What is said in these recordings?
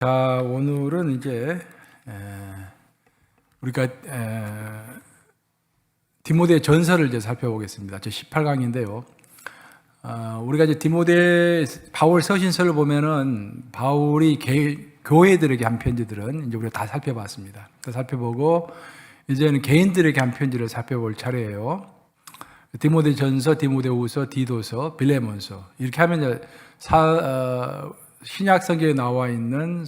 자, 오늘은 이제 우리가 디모데 전서를 이제 살펴보겠습니다. 제 18강인데요. 우리가 이제 디모데 바울 서신서를 보면은 바울이 교회들에게 한 편지들은 이제 우리가 다 살펴봤습니다. 다 살펴보고 이제는 개인들에게 한 편지를 살펴볼 차례예요. 디모데 전서, 디모데 후서, 디도서, 빌레몬서 이렇게 하면 이제 신약 성경에 나와 있는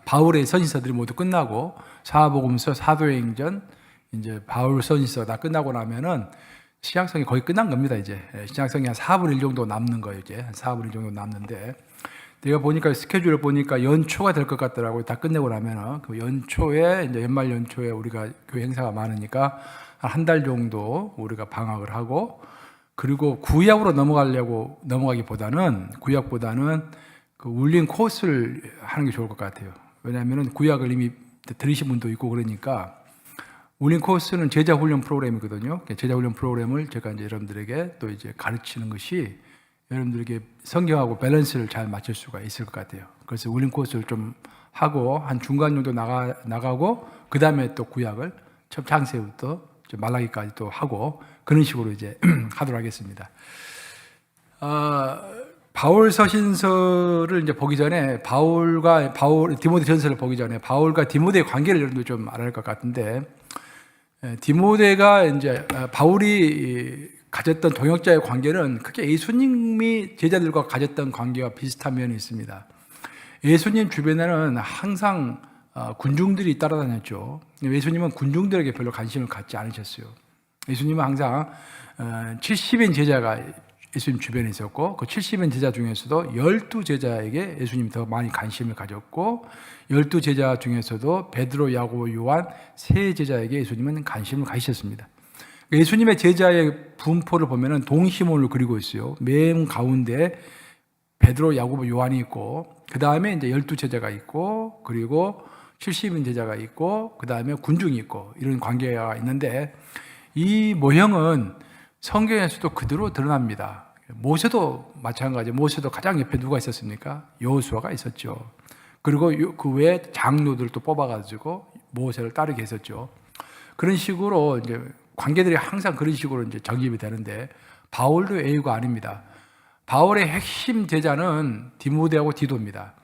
바울의 서신서들이 모두 끝나고 사복음서, 사도행전, 이제 바울 서신서 다 끝나고 나면은 신약성이 거의 끝난 겁니다. 이제 신약성이 한 4분의 1 정도 남는 거예요. 이제 한 4분의 1 정도 남는데 내가 보니까 스케줄을 보니까 연초가 될 것 같더라고요. 다 끝내고 나면은 그 연초에 이제 연말 연초에 우리가 교회 행사가 많으니까 한 달 정도 우리가 방학을 하고 그리고 구약으로 넘어가기보다는 구약보다는 그 울린 코스를 하는 게 좋을 것 같아요. 왜냐하면 구약을 이미 들으신 분도 있고 그러니까 울린 코스는 제자 훈련 프로그램이거든요. 제자 훈련 프로그램을 제가 이제 여러분들에게 또 이제 가르치는 것이 여러분들에게 성경하고 밸런스를 잘 맞출 수가 있을 것 같아요. 그래서 울린 코스를 좀 하고 한 중간 정도 나가고 그 다음에 또 구약을 첫 창세부터 말라기까지 또 하고 그런 식으로 이제 하도록 하겠습니다. 바울 서신서를 이제 보기 전에 디모데 전서를 보기 전에 바울과 디모데의 관계를 여러분들 좀 알아야 할 것 같은데 디모데가 이제 바울이 가졌던 동역자의 관계는 크게 예수님이 제자들과 가졌던 관계와 비슷한 면이 있습니다. 예수님 주변에는 항상 군중들이 따라다녔죠. 예수님은 군중들에게 별로 관심을 갖지 않으셨어요. 예수님은 항상 70인 제자가 예수님 주변에 있었고 그 70인 제자 중에서도 12제자에게 예수님이 더 많이 관심을 가졌고 12제자 중에서도 베드로, 야고보, 요한 세 제자에게 예수님은 관심을 가지셨습니다. 예수님의 제자의 분포를 보면은 동시몬을 그리고 있어요. 맨 가운데 베드로, 야고보, 요한이 있고 그 다음에 이제 12제자가 있고 그리고 70인 제자가 있고 그 다음에 군중이 있고 이런 관계가 있는데 이 모형은 성경에서도 그대로 드러납니다. 모세도 마찬가지. 모세도 가장 옆에 누가 있었습니까? 여호수아가 있었죠. 그리고 그 외에 장로들도 뽑아가지고 모세를 따르게 했었죠. 그런 식으로 이제 관계들이 항상 그런 식으로 이제 정립이 되는데 바울도 예외가 아닙니다. 바울의 핵심 제자는 디모데하고 디도입니다.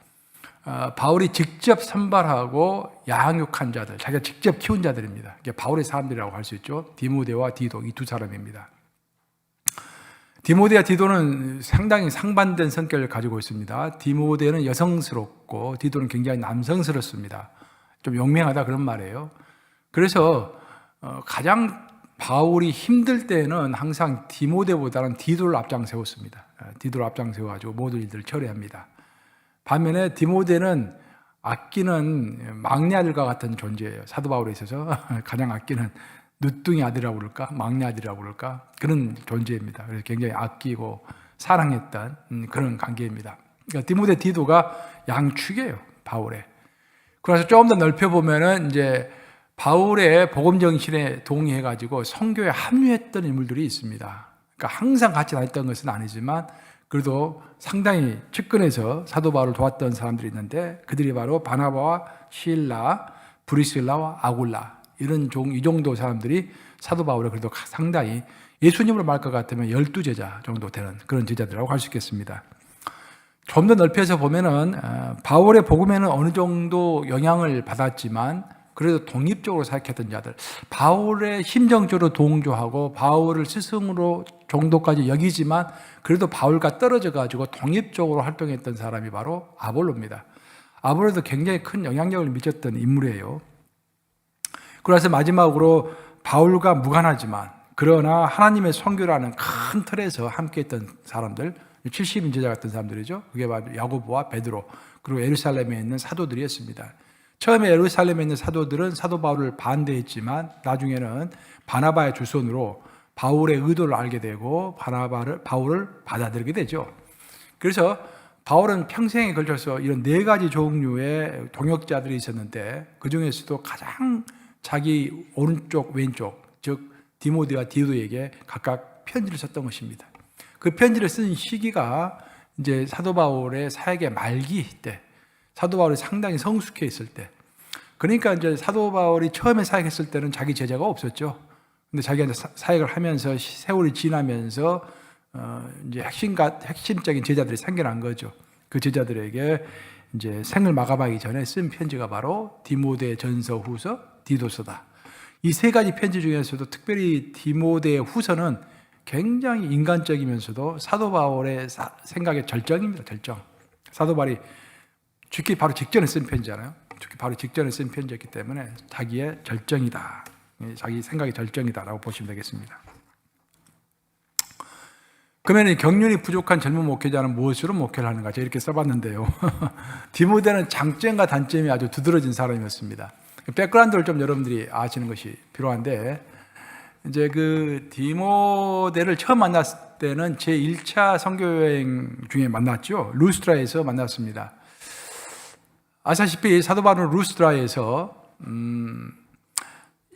바울이 직접 선발하고 양육한 자들, 자기가 직접 키운 자들입니다. 이게 바울의 사람들이라고 할 수 있죠. 디모데와 디도 이 두 사람입니다. 디모데와 디도는 상당히 상반된 성격을 가지고 있습니다. 디모데는 여성스럽고 디도는 굉장히 남성스럽습니다. 좀 용맹하다 그런 말이에요. 그래서 가장 바울이 힘들 때는 항상 디모데보다는 디도를 앞장 세웠습니다. 디도를 앞장 세워가지고 모든 일들을 처리합니다. 반면에 디모데는 아끼는 막내 아들과 같은 존재예요. 사도 바울에 있어서 가장 아끼는 늦둥이 아들이라고 그럴까? 막내 아들이라고 그럴까? 그런 존재입니다. 그래서 굉장히 아끼고 사랑했던 그런 관계입니다. 그러니까 디모데 디도가 양축이에요. 바울의. 그래서 조금 더 넓혀보면은 이제 바울의 복음 정신에 동의해가지고 선교에 합류했던 인물들이 있습니다. 그러니까 항상 같이 다녔던 것은 아니지만 그래도 상당히 측근에서 사도 바울을 도왔던 사람들이 있는데 그들이 바로 바나바와 실라, 브리실라와 아굴라 이 정도 사람들이 사도 바울을 그래도 상당히 예수님으로 말할 것 같으면 12제자 정도 되는 그런 제자들이라고 할 수 있겠습니다. 좀 더 넓혀서 보면은 바울의 복음에는 어느 정도 영향을 받았지만 그래도 독립적으로 사역했던 자들, 바울의 심정적으로 동조하고 바울을 스승으로 정도까지 여기지만 그래도 바울과 떨어져 가지고 독립적으로 활동했던 사람이 바로 아볼로입니다. 아볼로도 굉장히 큰 영향력을 미쳤던 인물이에요. 그래서 마지막으로 바울과 무관하지만 그러나 하나님의 선교라는 큰 틀에서 함께했던 사람들, 70인 제자 같은 사람들이죠. 그게 바로 야고보와 베드로 그리고 예루살렘에 있는 사도들이었습니다. 처음에 예루살렘에 있는 사도들은 사도 바울을 반대했지만 나중에는 바나바의 주선으로 바울의 의도를 알게 되고 바울을 받아들이게 되죠. 그래서 바울은 평생에 걸쳐서 이런 4가지 종류의 동역자들이 있었는데 그 중에서도 가장 자기 오른쪽 왼쪽 즉 디모데와 디도에게 각각 편지를 썼던 것입니다. 그 편지를 쓴 시기가 이제 사도 바울의 사역의 말기 때 사도 바울이 상당히 성숙해 있을 때. 그러니까 이제 사도 바울이 처음에 사역했을 때는 자기 제자가 없었죠. 근데 자기가 이제 사역을 하면서 세월이 지나면서 이제 핵심적인 제자들이 생겨난 거죠. 그 제자들에게 이제 생을 마감하기 전에 쓴 편지가 바로 디모데 전서, 후서, 디도서다. 이 세 가지 편지 중에서도 특별히 디모데 후서는 굉장히 인간적이면서도 사도 바울의 생각의 절정입니다. 절정. 사도 바울이 죽기 바로 직전에 쓴 편지잖아요. 죽기 바로 직전에 쓴 편지였기 때문에 자기의 절정이다. 자기 생각의 절정이다라고 보시면 되겠습니다. 그러면 경륜이 부족한 젊은 목회자는 무엇으로 목회를 하는가? 제가 이렇게 써봤는데요. 디모데는 장점과 단점이 아주 두드러진 사람이었습니다. 백그라운드를 좀 여러분들이 아시는 것이 필요한데, 이제 그 디모데를 처음 만났을 때는 제 1차 선교여행 중에 만났죠. 루스드라에서 만났습니다. 아시다시피 사도 바울은 루스드라에서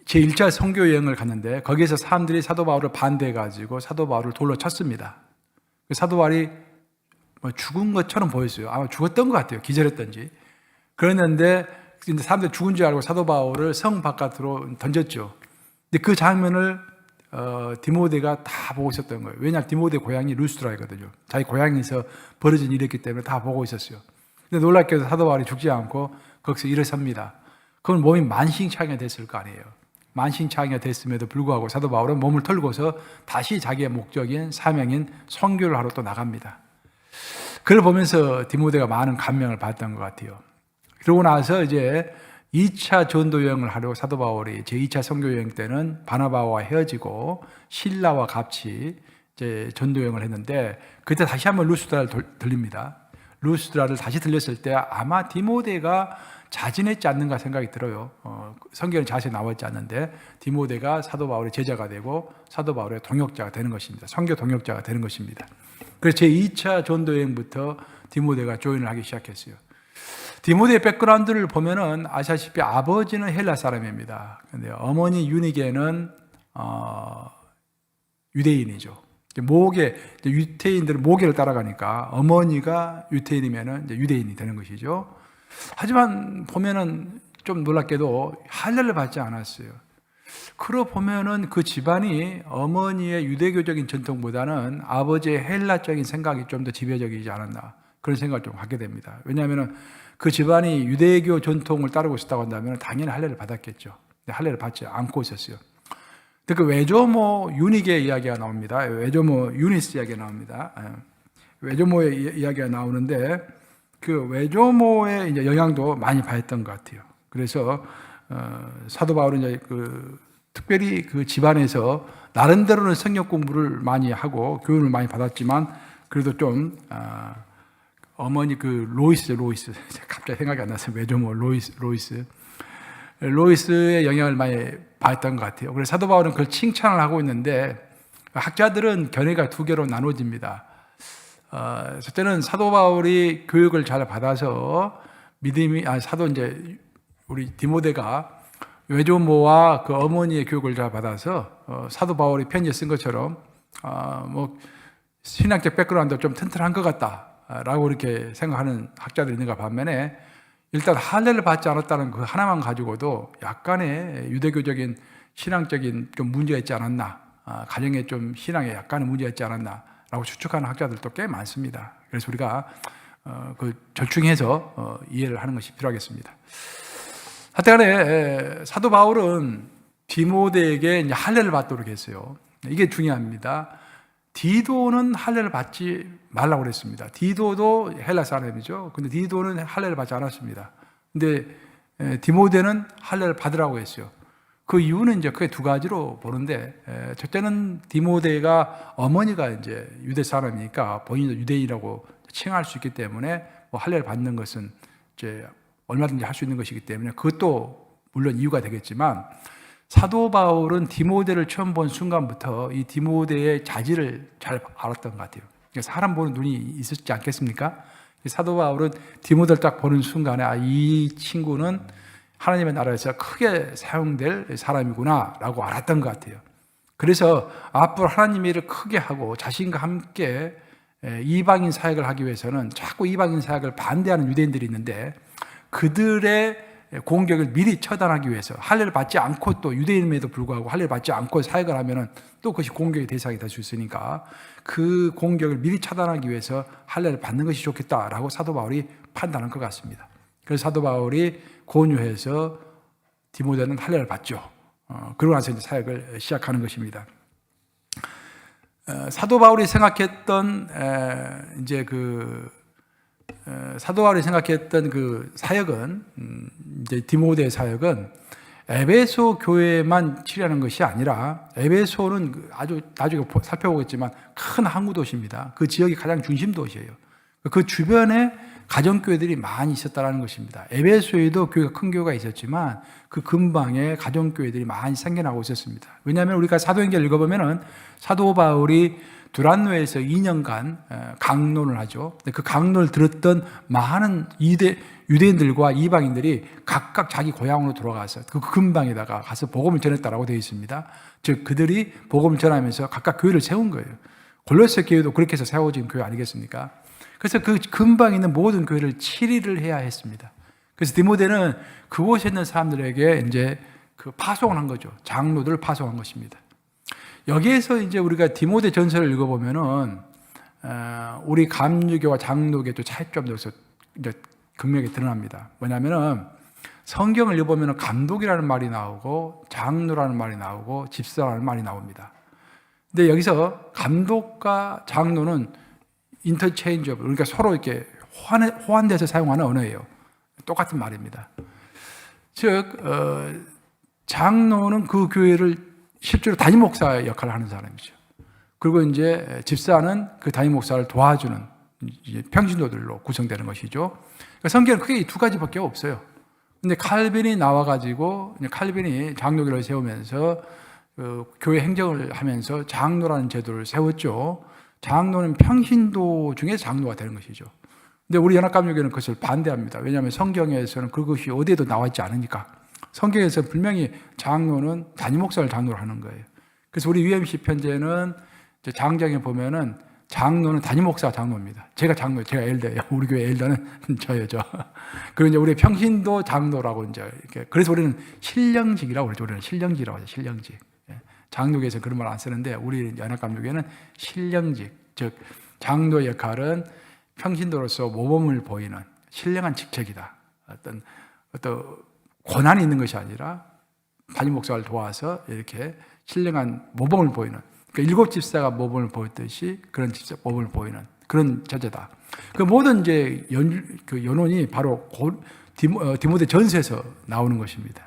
제 1차 선교여행을 갔는데 거기에서 사람들이 사도 바울을 반대해가지고 사도 바울을 돌로 쳤습니다. 사도 바울이 죽은 것처럼 보였어요. 아마 죽었던 것 같아요. 기절했던지. 그랬는데 사람들이 죽은 줄 알고 사도 바울을 성 바깥으로 던졌죠. 근데 그 장면을 디모데가 다 보고 있었던 거예요. 왜냐하면 디모데 고향이 루스드라이거든요. 자기 고향에서 벌어진 일이었기 때문에 다 보고 있었어요. 근데 놀랍게도 사도 바울이 죽지 않고 거기서 일어섭니다. 그건 몸이 만신창이가 됐을 거 아니에요. 만신창이가 됐음에도 불구하고 사도 바울은 몸을 털고서 다시 자기의 목적인 사명인 선교를 하러 또 나갑니다. 그걸 보면서 디모데가 많은 감명을 받았던 것 같아요. 그러고 나서 이제 2차 전도 여행을 하려고 사도 바울이 제 2차 선교 여행 때는 바나바와 헤어지고 실라와 같이 이제 전도 여행을 했는데 그때 다시 한번 루스드라를 들립니다. 루스드라를 다시 들렸을 때 아마 디모데가 자진했지 않는가 생각이 들어요. 성경에 자세히 나와 있지 않는데 디모데가 사도 바울의 제자가 되고 사도 바울의 동역자가 되는 것입니다. 선교 동역자가 되는 것입니다. 그래서 제 2차 전도 여행부터 디모데가 조인을 하기 시작했어요. 디모데의 백그라운드를 보면은 아시다시피 아버지는 헬라 사람입니다. 근데 어머니 유니게는 유대인이죠. 유태인들은 모계를 따라가니까 어머니가 유태인이면은 이제 유대인이 되는 것이죠. 하지만 보면은 좀 놀랍게도 할례를 받지 않았어요. 그러고 보면은 그 집안이 어머니의 유대교적인 전통보다는 아버지의 헬라적인 생각이 좀 더 지배적이지 않았나 그런 생각을 좀 하게 됩니다. 왜냐하면은 그 집안이 유대교 전통을 따르고 있었다고 한다면 당연히 할례를 받았겠죠. 근데 할례를 받지 않고 있었어요. 그 외조모 유닉의 이야기가 나옵니다. 외조모 유니스 이야기가 나옵니다. 외조모의 이야기가 나오는데 그 외조모의 이제 영향도 많이 받았던 것 같아요. 그래서 사도 바울은 이제 특별히 그 집안에서 나름대로는 성경 공부를 많이 하고 교훈을 많이 받았지만 그래도 좀 어머니 로이스 갑자기 생각이 안 나서 외조모 로이스의 영향을 많이 받았던 것 같아요. 그래서 사도 바울은 그걸 칭찬을 하고 있는데 학자들은 견해가 두 개로 나눠집니다. 첫째는 사도 바울이 교육을 잘 받아서 우리 디모데가 외조모와 그 어머니의 교육을 잘 받아서 사도 바울이 편지에 쓴 것처럼 신학적 백그라운드가 좀 튼튼한 것 같다라고 이렇게 생각하는 학자들이 있는가 반면에 일단 할례를 받지 않았다는 그 하나만 가지고도 약간의 유대교적인 신앙적인 좀 문제가 있지 않았나, 가정에 좀 신앙에 약간의 문제가 있지 않았나라고 추측하는 학자들도 꽤 많습니다. 그래서 우리가 그 절충해서 이해를 하는 것이 필요하겠습니다. 하여튼간에 사도 바울은 디모데에게 이제 할례를 받도록 했어요. 이게 중요합니다. 디도는 할례를 받지 말라고 그랬습니다. 디도도 헬라 사람이죠. 근데 디도는 할례를 받지 않았습니다. 근데 디모데는 할례를 받으라고 했어요. 그 이유는 이제 크게 두 가지로 보는데, 첫째는 디모데가 어머니가 이제 유대 사람이니까 본인도 유대인이라고 칭할 수 있기 때문에 할례를 받는 것은 이제 얼마든지 할 수 있는 것이기 때문에 그것도 물론 이유가 되겠지만 사도 바울은 디모데를 처음 본 순간부터 이 디모데의 자질을 잘 알았던 것 같아요. 사람 보는 눈이 있었지 않겠습니까? 사도 바울은 디모데를 딱 보는 순간에 이 친구는 하나님의 나라에서 크게 사용될 사람이구나 라고 알았던 것 같아요. 그래서 앞으로 하나님의 일을 크게 하고 자신과 함께 이방인 사역을 하기 위해서는 자꾸 이방인 사역을 반대하는 유대인들이 있는데 그들의 공격을 미리 처단하기 위해서 할례를 받지 않고 또 유대인임에도 불구하고 할례를 받지 않고 사역을 하면은 또 그것이 공격의 대상이 될 수 있으니까 그 공격을 미리 차단하기 위해서 할례를 받는 것이 좋겠다라고 사도 바울이 판단한 것 같습니다. 그래서 사도 바울이 권유해서 디모데는 할례를 받죠. 그러고 나서 이제 사역을 시작하는 것입니다. 사도 바울이 생각했던 사도 바울이 생각했던 그 사역은 이제 디모데의 사역은 에베소 교회만 치료하는 것이 아니라 에베소는 아주 나중에 살펴보겠지만 큰 항구 도시입니다. 그 지역이 가장 중심 도시예요. 그 주변에 가정교회들이 많이 있었다는 것입니다. 에베소에도 교회가 큰 교회가 있었지만 그 근방에 가정교회들이 많이 생겨나고 있었습니다. 왜냐하면 우리가 사도행전을 읽어보면 사도 바울이 두란노에서 2년간 강론을 하죠. 그 강론을 들었던 많은 유대인들과 이방인들이 각각 자기 고향으로 돌아가서 그 근방에다가 가서 복음을 전했다라고 되어 있습니다. 즉 그들이 복음을 전하면서 각각 교회를 세운 거예요. 골로새 교회도 그렇게 해서 세워진 교회 아니겠습니까? 그래서 그 근방에 있는 모든 교회를 치리를 해야 했습니다. 그래서 디모데는 그곳에 있는 사람들에게 이제 그 파송을 한 거죠. 장로들을 파송한 것입니다. 여기에서 이제 우리가 디모데 전서를 읽어보면은 우리 감리교와 장로교의 또 차이점도 여기서 이제 극명하게 드러납니다. 뭐냐면은 성경을 읽어보면 감독이라는 말이 나오고 장로라는 말이 나오고 집사라는 말이 나옵니다. 근데 여기서 감독과 장로는 인터체인지업을, 그러니까 서로 이렇게 호환돼서 사용하는 언어예요. 똑같은 말입니다. 즉 장로는 그 교회를 실제로 담임 목사 역할을 하는 사람이죠. 그리고 이제 집사는 그 담임 목사를 도와주는 평신도들로 구성되는 것이죠. 그러니까 성경은 크게 이 두 가지밖에 없어요. 근데 칼빈이 나와가지고 칼빈이 장로교를 세우면서 교회 행정을 하면서 장로라는 제도를 세웠죠. 장로는 평신도 중에 장로가 되는 것이죠. 근데 우리 연합감리교회는 그것을 반대합니다. 왜냐하면 성경에서는 그것이 어디에도 나와 있지 않으니까. 성경에서 분명히 장로는 담임 목사를 장로로 하는 거예요. 그래서 우리 UMC 편제는 장정에 보면은 장로는 담임 목사가 장로입니다. 제가 장로예요. 제가 엘더예요. 우리 교회 엘더는 저예요, 저. 그리고 이제 우리 평신도 장로라고 이제 이렇게. 그래서 우리는 신령직이라고 그러죠. 우리는 신령직이라고 하죠. 신령직. 장로교에서 그런 말 안 쓰는데 우리 연합감리교회는 신령직, 즉 장로의 역할은 평신도로서 모범을 보이는 신령한 직책이다. 어떤 권한이 있는 것이 아니라 담임 목사를 도와서 이렇게 신령한 모범을 보이는, 그러니까 7 집사가 모범을 보였듯이 그런 집사 모범을 보이는 그런 자제다. 그 모든 이제 연원이 바로 디모데 전서에서 나오는 것입니다.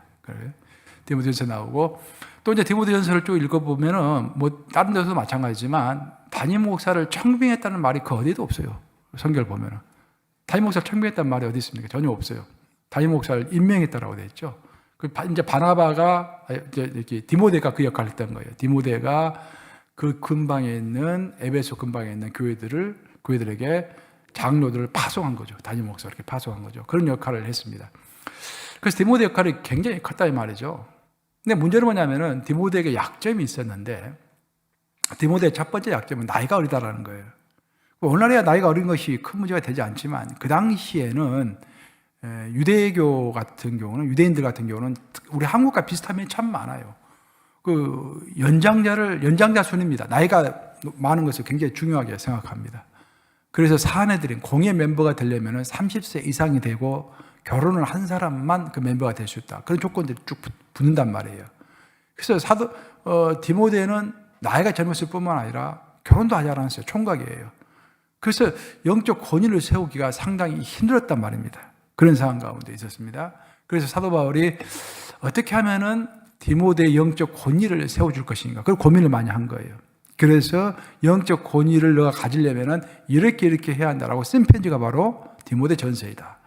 디모데 전서 나오고 또 이제 디모데 전서를 쭉 읽어보면은 뭐 다른 데서도 마찬가지지만 담임 목사를 청빙했다는 말이 그 어디에도 없어요. 성경을 보면은 담임 목사를 청빙했다는 말이 어디 있습니까? 전혀 없어요. 담임 목사를 임명했다라고 되어 있죠. 이제 바나바가 이제 디모데가 그 역할을 했던 거예요. 디모데가 그 근방에 있는 에베소 근방에 있는 교회들에게 장로들을 파송한 거죠. 담임 목사 이렇게 파송한 거죠. 그런 역할을 했습니다. 그래서 디모데 역할이 굉장히 컸다 이 말이죠. 근데 문제는 뭐냐면은 디모데에게 약점이 있었는데 디모데의 첫 번째 약점은 나이가 어리다라는 거예요. 오늘날에야 나이가 어린 것이 큰 문제가 되지 않지만 그 당시에는 유대교 같은 경우는 유대인들 같은 경우는 우리 한국과 비슷한 면이 참 많아요. 그 연장자 순입니다. 나이가 많은 것을 굉장히 중요하게 생각합니다. 그래서 사내들인 공예 멤버가 되려면 30세 이상이 되고 결혼을 한 사람만 그 멤버가 될 수 있다. 그런 조건들이 쭉 붙는단 말이에요. 그래서 디모데는 나이가 젊었을 뿐만 아니라 결혼도 하지 않았어요. 총각이에요. 그래서 영적 권위를 세우기가 상당히 힘들었단 말입니다. 그런 상황 가운데 있었습니다. 그래서 사도 바울이 어떻게 하면은 디모데의 영적 권위를 세워줄 것인가, 그걸 고민을 많이 한 거예요. 그래서 영적 권위를 너가 가지려면은 이렇게 해야 한다라고 쓴 편지가 바로 디모데 전서이다.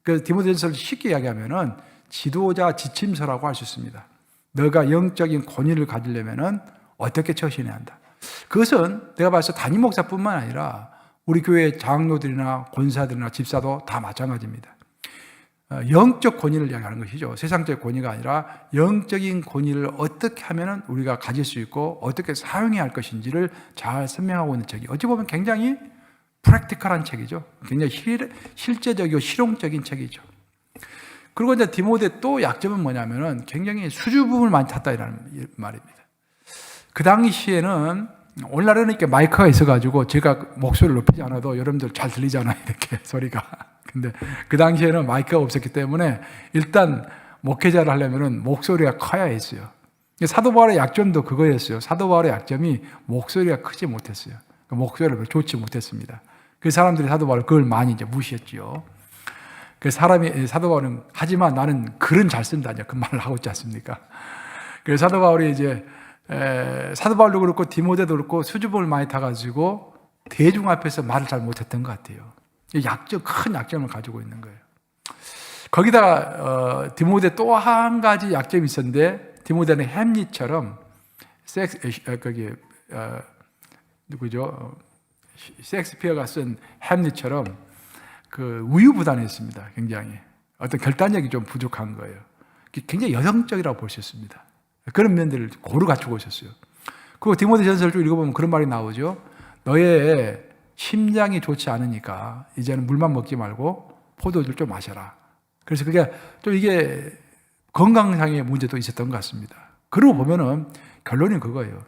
그래서 디모데 전서를 쉽게 이야기하면은 지도자 지침서라고 할 수 있습니다. 너가 영적인 권위를 가지려면은 어떻게 처신해야 한다. 그것은 내가 봤을 때 담임 목사뿐만 아니라 우리 교회 장로들이나 권사들이나 집사도 다 마찬가지입니다. 영적 권위를 이야기하는 것이죠. 세상적 권위가 아니라 영적인 권위를 어떻게 하면 우리가 가질 수 있고 어떻게 사용해야 할 것인지를 잘 설명하고 있는 책이 어찌 보면 굉장히 프랙티컬한 책이죠. 굉장히 실제적이고 실용적인 책이죠. 그리고 이제 디모데 또 약점은 뭐냐면은 굉장히 수줍음을 많이 탔다라는 말입니다. 그 당시에는 오늘날에는 이렇게 마이크가 있어가지고 제가 목소리를 높이지 않아도 여러분들 잘 들리잖아요, 이렇게 소리가. 근데 그 당시에는 마이크가 없었기 때문에 일단 목회자를 하려면은 목소리가 커야 했어요. 사도 바울의 약점도 그거였어요. 사도 바울의 약점이 목소리가 크지 못했어요. 목소리가 별로 좋지 못했습니다. 그 사람들이 사도 바울을 그걸 많이 이제 무시했죠. 그 사람이 사도 바울은 하지만 나는 글은 잘 쓴다 그 말을 하고 있지 않습니까? 그래서 사도 바울이 이제 사도 바울도 그렇고 디모데도 그렇고 수줍음을 많이 타가지고 대중 앞에서 말을 잘 못했던 것 같아요. 약점, 큰 약점을 가지고 있는 거예요. 거기다가 디모데 또 한 가지 약점이 있었는데 디모데는 햄릿처럼 누구죠? 셰익스피어가 쓴 햄릿처럼 그 우유부단했습니다. 굉장히 어떤 결단력이 좀 부족한 거예요. 굉장히 여성적이라고 볼 수 있습니다. 그런 면들을 고루 갖추고 있었어요. 그리고 디모데전서를 쭉 읽어보면 그런 말이 나오죠. 너의 심장이 좋지 않으니까 이제는 물만 먹지 말고 포도주를 좀 마셔라. 그래서 그게 좀 이게 건강상의 문제도 있었던 것 같습니다. 그러고 보면은 결론이 그거예요.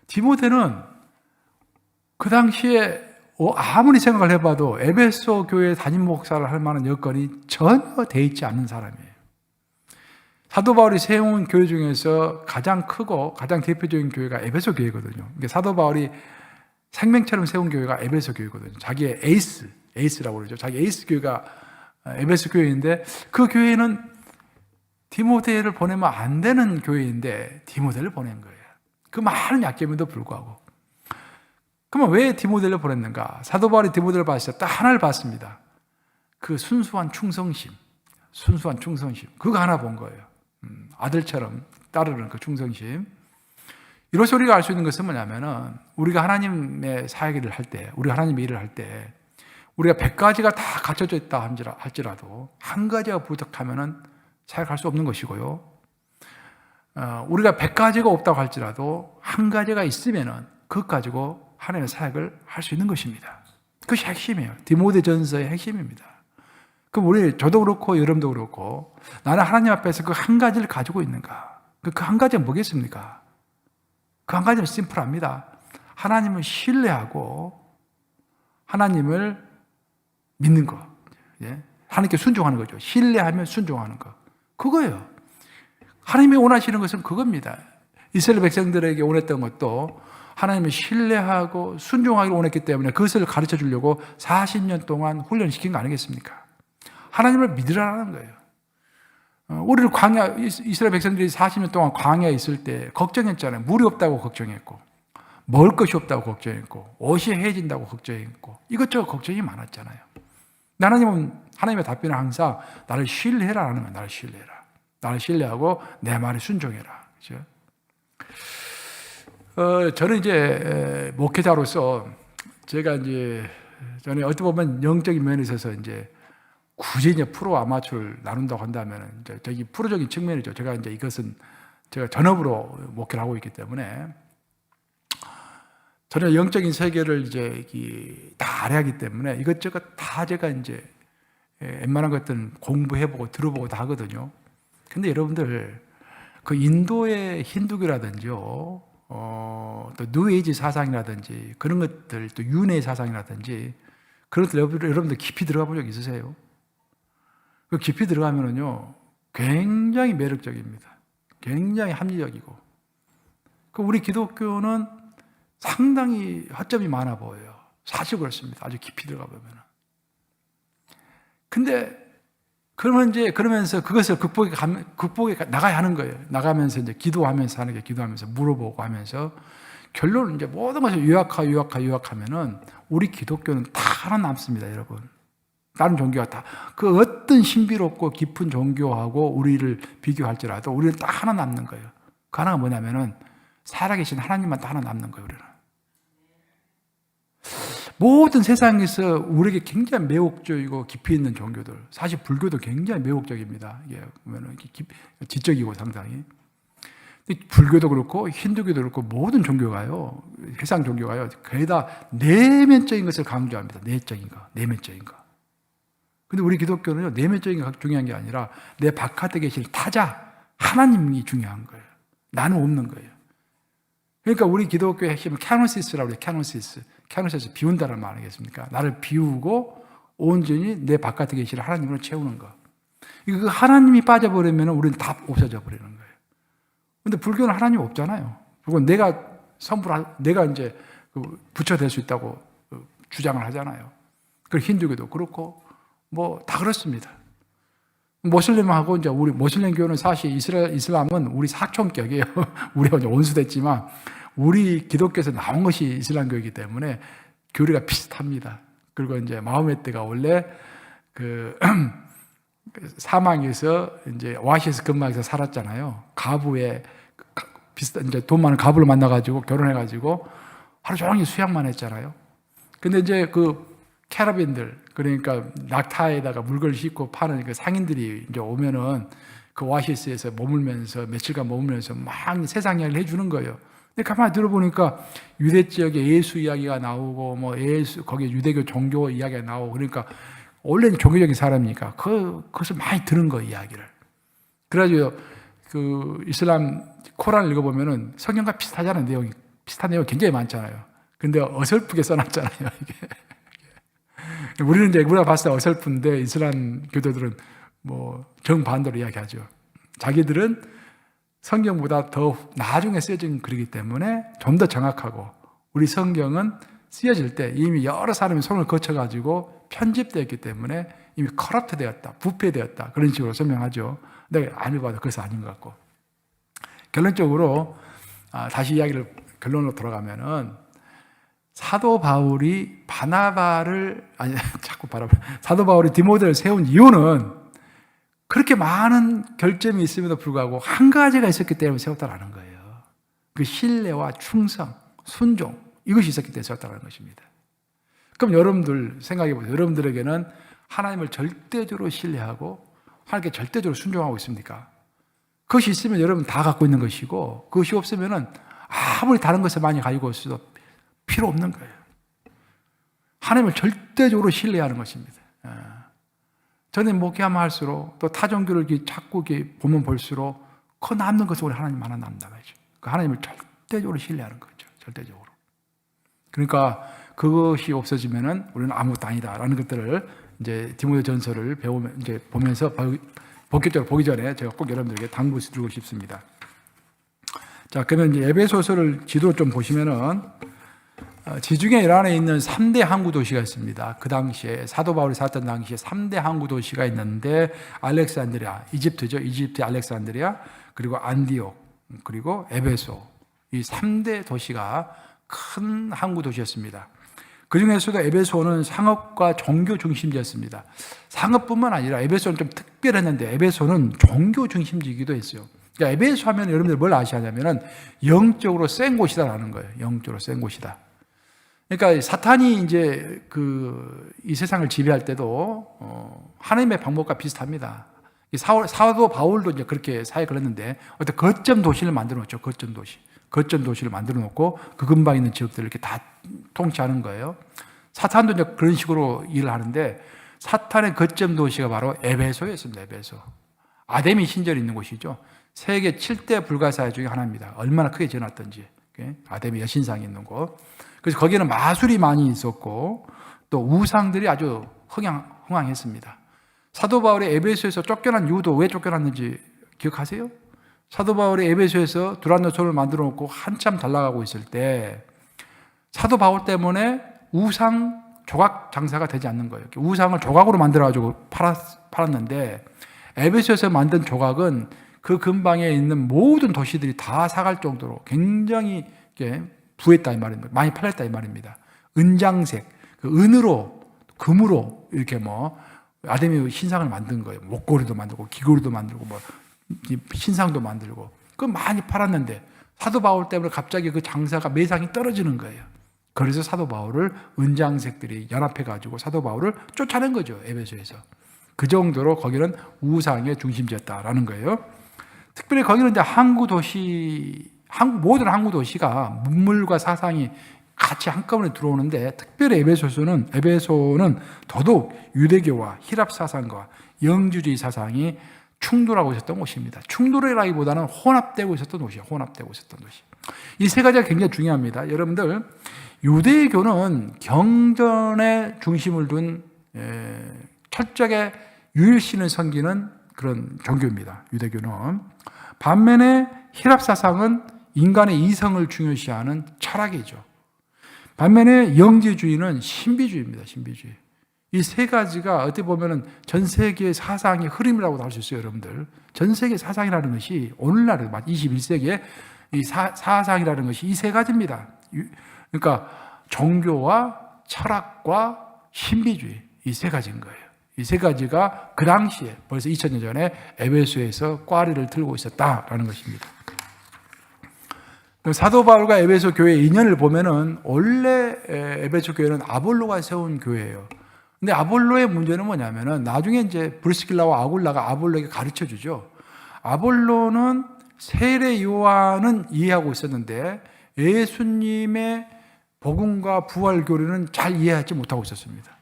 디모데는 그 당시에 아무리 생각을 해봐도 에베소 교회 담임 목사를 할 만한 여건이 전혀 돼 있지 않는 사람이에요. 사도 바울이 세운 교회 중에서 가장 크고 가장 대표적인 교회가 에베소 교회거든요. 사도 바울이 생명처럼 세운 교회가 에베소 교회거든요. 자기의 에이스라고 그러죠. 자기 에이스 교회가 에베소 교회인데 그 교회는 디모데를 보내면 안 되는 교회인데 디모데를 보낸 거예요. 그 많은 약점에도 불구하고. 그러면 왜 디모데를 보냈는가? 사도 바울이 디모데를 봤을 때 딱 하나를 봤습니다. 그 순수한 충성심. 그거 하나 본 거예요. 아들처럼 따르는 그 충성심. 이로써 우리가 알 수 있는 것은 뭐냐면은 우리가 하나님의 사역을 할 때, 우리가 하나님의 일을 할 때 우리가 100가지가 다 갖춰져 있다 할지라도 한 가지가 부족하면은 사역할 수 없는 것이고요. 우리가 100가지가 없다고 할지라도 한 가지가 있으면은 그것 가지고 하나님의 사역을 할 수 있는 것입니다. 그것이 핵심이에요. 디모데전서의 핵심입니다. 그럼 저도 그렇고 여러분도 그렇고 나는 하나님 앞에서 그 한 가지를 가지고 있는가? 그 한 가지가 뭐겠습니까? 그 한 가지는 심플합니다. 하나님을 신뢰하고 하나님을 믿는 거. 하나님께 순종하는 거죠. 신뢰하면 순종하는 거. 그거예요. 하나님이 원하시는 것은 그겁니다. 이스라엘 백성들에게 원했던 것도 하나님을 신뢰하고 순종하기를 원했기 때문에 그것을 가르쳐 주려고 40년 동안 훈련시킨 거 아니겠습니까? 하나님을 믿으라는 거예요. 우리를 이스라엘 백성들이 40년 동안 광야에 있을 때 걱정했잖아요. 물이 없다고 걱정했고, 먹을 것이 없다고 걱정했고, 옷이 해진다고 걱정했고, 이것저것 걱정이 많았잖아요. 하나님의 답변은 항상 나를 신뢰해라라는 거예요. 나를 신뢰해라. 나를 신뢰하고 내 말에 순종해라. 그렇죠? 저는 이제 목회자로서 제가 이제 저는 어떻게 보면 영적인 면에 있어서 이제 굳이 이제 프로 아마추어를 나눈다고 한다면 이제 저기 프로적인 측면이죠. 제가 이제 이것은 제가 전업으로 목회를 하고 있기 때문에 저는 영적인 세계를 이제 다 알아야 하기 때문에 이것저것 다 제가 이제 웬만한 것들은 공부해보고 들어보고 다 하거든요. 근데 여러분들 그 인도의 힌두교라든지요, 또 뉴에이지 사상이라든지 그런 것들, 또 윤회 사상이라든지 그런 것들 여러분들 깊이 들어가 본 적 있으세요? 그 깊이 들어가면은요 굉장히 매력적입니다. 굉장히 합리적이고. 그 우리 기독교는 상당히 허점이 많아 보여요. 사실 그렇습니다. 아주 깊이 들어가 보면은. 근데 그러면서 그것을 극복해 나가야 하는 거예요. 나가면서 이제 기도하면서 하는 게 기도하면서 물어보고 하면서 결론은 이제 모든 것을 요약하면은 우리 기독교는 다 하나 남습니다, 여러분. 다른 종교가 다 그 어떤 신비롭고 깊은 종교하고 우리를 비교할지라도 우리는 딱 하나 남는 거예요. 그 하나가 뭐냐면은 살아계신 하나님만 딱 하나 남는 거예요, 우리는. 모든 세상에서 우리에게 굉장히 매혹적이고 깊이 있는 종교들, 사실 불교도 굉장히 매혹적입니다. 이게 보면은 지적이고 상당히. 불교도 그렇고 힌두교도 그렇고 모든 종교가요, 세상 종교가요, 거의 다 내면적인 것을 강조합니다. 내적인 거, 내면적인 거. 근데 우리 기독교는요, 내면적인 게 중요한 게 아니라 내 바깥에 계실 타자, 하나님이 중요한 거예요. 나는 없는 거예요. 그러니까 우리 기독교의 핵심은 캐노시스라고 해요. 캐노시스, 비운다는 말 아니겠습니까? 나를 비우고 온전히 내 바깥에 계실 하나님으로 채우는 거. 그 하나님이 빠져버리면 우리는 다 없어져 버리는 거예요. 근데 불교는 하나님 없잖아요. 그리고 내가 이제 부처 될 수 있다고 주장을 하잖아요. 그리고 힌두교도 그렇고, 다 그렇습니다. 모슬림하고 이제 우리 모슬림교는 사실 이슬람은 우리 사촌격이에요. 우리가 이제 원수됐지만 우리 기독교에서 나온 것이 이슬람교이기 때문에 교리가 비슷합니다. 그리고 이제 마호메트가 원래 사막에서 이제 오아시스 근방에서 살았잖아요. 가부에 비슷한 이제 돈 많은 가부를 만나가지고 결혼해가지고 하루 종일 수양만 했잖아요. 근데 이제 캐러빈들, 그러니까 낙타에다가 물건을 싣고 파는 그 상인들이 이제 오면은 그 오아시스에서 머물면서 며칠간 머물면서 막 세상 이야기를 해주는 거예요. 근데 가만히 들어보니까 유대 지역에 예수 이야기가 나오고 거기에 유대교 종교 이야기가 나오고, 그러니까 원래는 종교적인 사람이니까 그것을 많이 들은 거예요, 이야기를. 그래가지고 이슬람 코란을 읽어보면은 성경과 비슷하잖아요, 내용이. 비슷한 내용이 굉장히 많잖아요. 근데 어설프게 써놨잖아요, 이게. 우리는 이제 우리가 봤을 때 어설픈데 이슬람 교도들은 정반대로 이야기하죠. 자기들은 성경보다 더 나중에 쓰여진 글이기 때문에 좀 더 정확하고, 우리 성경은 쓰여질 때 이미 여러 사람이 손을 거쳐가지고 편집되었기 때문에 이미 커럽트 되었다, 부패되었다, 그런 식으로 설명하죠. 근데 아무리 봐도 그것은 아닌 것 같고, 결론적으로 다시 결론으로 돌아가면은 사도 바울이 사도 바울이 디모데를 세운 이유는 그렇게 많은 결점이 있음에도 불구하고 한 가지가 있었기 때문에 세웠다라는 거예요. 그 신뢰와 충성, 순종, 이것이 있었기 때문에 세웠다는 것입니다. 그럼 여러분들 생각해 보세요. 여러분들에게는 하나님을 절대적으로 신뢰하고 하나님께 절대적으로 순종하고 있습니까? 그것이 있으면 여러분 다 갖고 있는 것이고, 그것이 없으면은 아무리 다른 것을 많이 가지고 있어도 필요 없는 거예요. 하나님을 절대적으로 신뢰하는 것입니다. 저는 목회하면 할수록, 또 타종교를 자꾸 보면 볼수록 그 남는 것은 우리 하나님 하나 남다 말이죠. 그 하나님을 절대적으로 신뢰하는 거죠. 절대적으로. 그러니까 그것이 없어지면은 우리는 아무것도 아니다라는 것들을 이제 디모데전서를 보면서 본격적으로 보기 전에 제가 꼭 여러분들에게 당부드리고 싶습니다. 자, 그러면 이제 에베소서를 지도를 좀 보시면은 지중해 이란에 있는 3대 항구 도시가 있습니다. 그 당시에 사도 바울이 살았던 당시에 3대 항구 도시가 있는데, 알렉산드리아, 이집트죠. 이집트 알렉산드리아, 그리고 안디옥, 그리고 에베소, 이 3대 도시가 큰 항구 도시였습니다. 그 중에서도 에베소는 상업과 종교 중심지였습니다. 상업뿐만 아니라 에베소는 좀 특별했는데 에베소는 종교 중심지이기도 했어요. 그러니까 에베소 하면 여러분들 뭘 아셔야 하냐면은 영적으로 센 곳이다라는 거예요. 영적으로 센 곳이다. 그러니까 사탄이 이제 이 세상을 지배할 때도 하나님의 방법과 비슷합니다. 사도 바울도 이제 그렇게 사역을 했는데 어떤 거점 도시를 만들어 놓죠. 거점 도시를 만들어 놓고 그 근방에 있는 지역들을 이렇게 다 통치하는 거예요. 사탄도 이제 그런 식으로 일을 하는데, 사탄의 거점 도시가 바로 에베소였습니다. 에베소. 아데미 신전이 있는 곳이죠. 세계 7대 불가사의 중에 하나입니다. 얼마나 크게 지어놨던지. 아데미 여신상이 있는 곳. 그래서 거기에는 마술이 많이 있었고 또 우상들이 아주 흥황했습니다. 사도 바울이 에베소에서 쫓겨난 이유도 왜 쫓겨났는지 기억하세요? 사도 바울이 에베소에서 두란노손을 만들어 놓고 한참 잘 나가고 있을 때 사도 바울 때문에 우상 조각 장사가 되지 않는 거예요. 우상을 조각으로 만들어가지고 팔았는데, 에베소에서 만든 조각은 그 근방에 있는 모든 도시들이 다 사갈 정도로 굉장히 부했다 이 말입니다. 많이 팔렸다 이 말입니다. 은장색, 은으로, 금으로 이렇게 아데미 신상을 만든 거예요. 목걸이도 만들고 귀걸이도 만들고 신상도 만들고, 그 많이 팔았는데 사도 바울 때문에 갑자기 그 장사가 매상이 떨어지는 거예요. 그래서 사도 바울을 은장색들이 연합해가지고 사도 바울을 쫓아낸 거죠, 에베소에서. 그 정도로 거기는 우상의 중심지였다라는 거예요. 특별히 거기는 이제 모든 항구 도시가 문물과 사상이 같이 한꺼번에 들어오는데 특별히 에베소는 더더욱 유대교와 힐랍 사상과 영주주의 사상이 충돌하고 있었던 곳입니다. 충돌이라기보다는 혼합되고 있었던 곳이에요. 혼합되고 있었던 곳이. 이 세 가지가 굉장히 중요합니다. 여러분들, 유대교는 경전에 중심을 둔 철저하게 유일신을 섬기는 그런 종교입니다. 유대교는. 반면에 힐랍 사상은 인간의 이성을 중요시하는 철학이죠. 반면에 영지주의는 신비주의입니다. 신비주의. 이 세 가지가 어떻게 보면 전 세계의 사상의 흐름이라고도 할 수 있어요, 여러분들. 전 세계 사상이라는 것이 오늘날 21세기의 이 사상이라는 것이 이 세 가지입니다. 그러니까 종교와 철학과 신비주의, 이 세 가지인 거예요. 이 세 가지가 그 당시에 벌써 2000년 전에 에베소에서 꽈리를 들고 있었다라는 것입니다. 사도 바울과 에베소 교회의 인연을 보면은 원래 에베소 교회는 아볼로가 세운 교회예요. 근데 아볼로의 문제는 뭐냐면은 나중에 이제 브리스길라와 아굴라가 아볼로에게 가르쳐 주죠. 아볼로는 세례 요한은 이해하고 있었는데 예수님의 복음과 부활 교리는 잘 이해하지 못하고 있었습니다.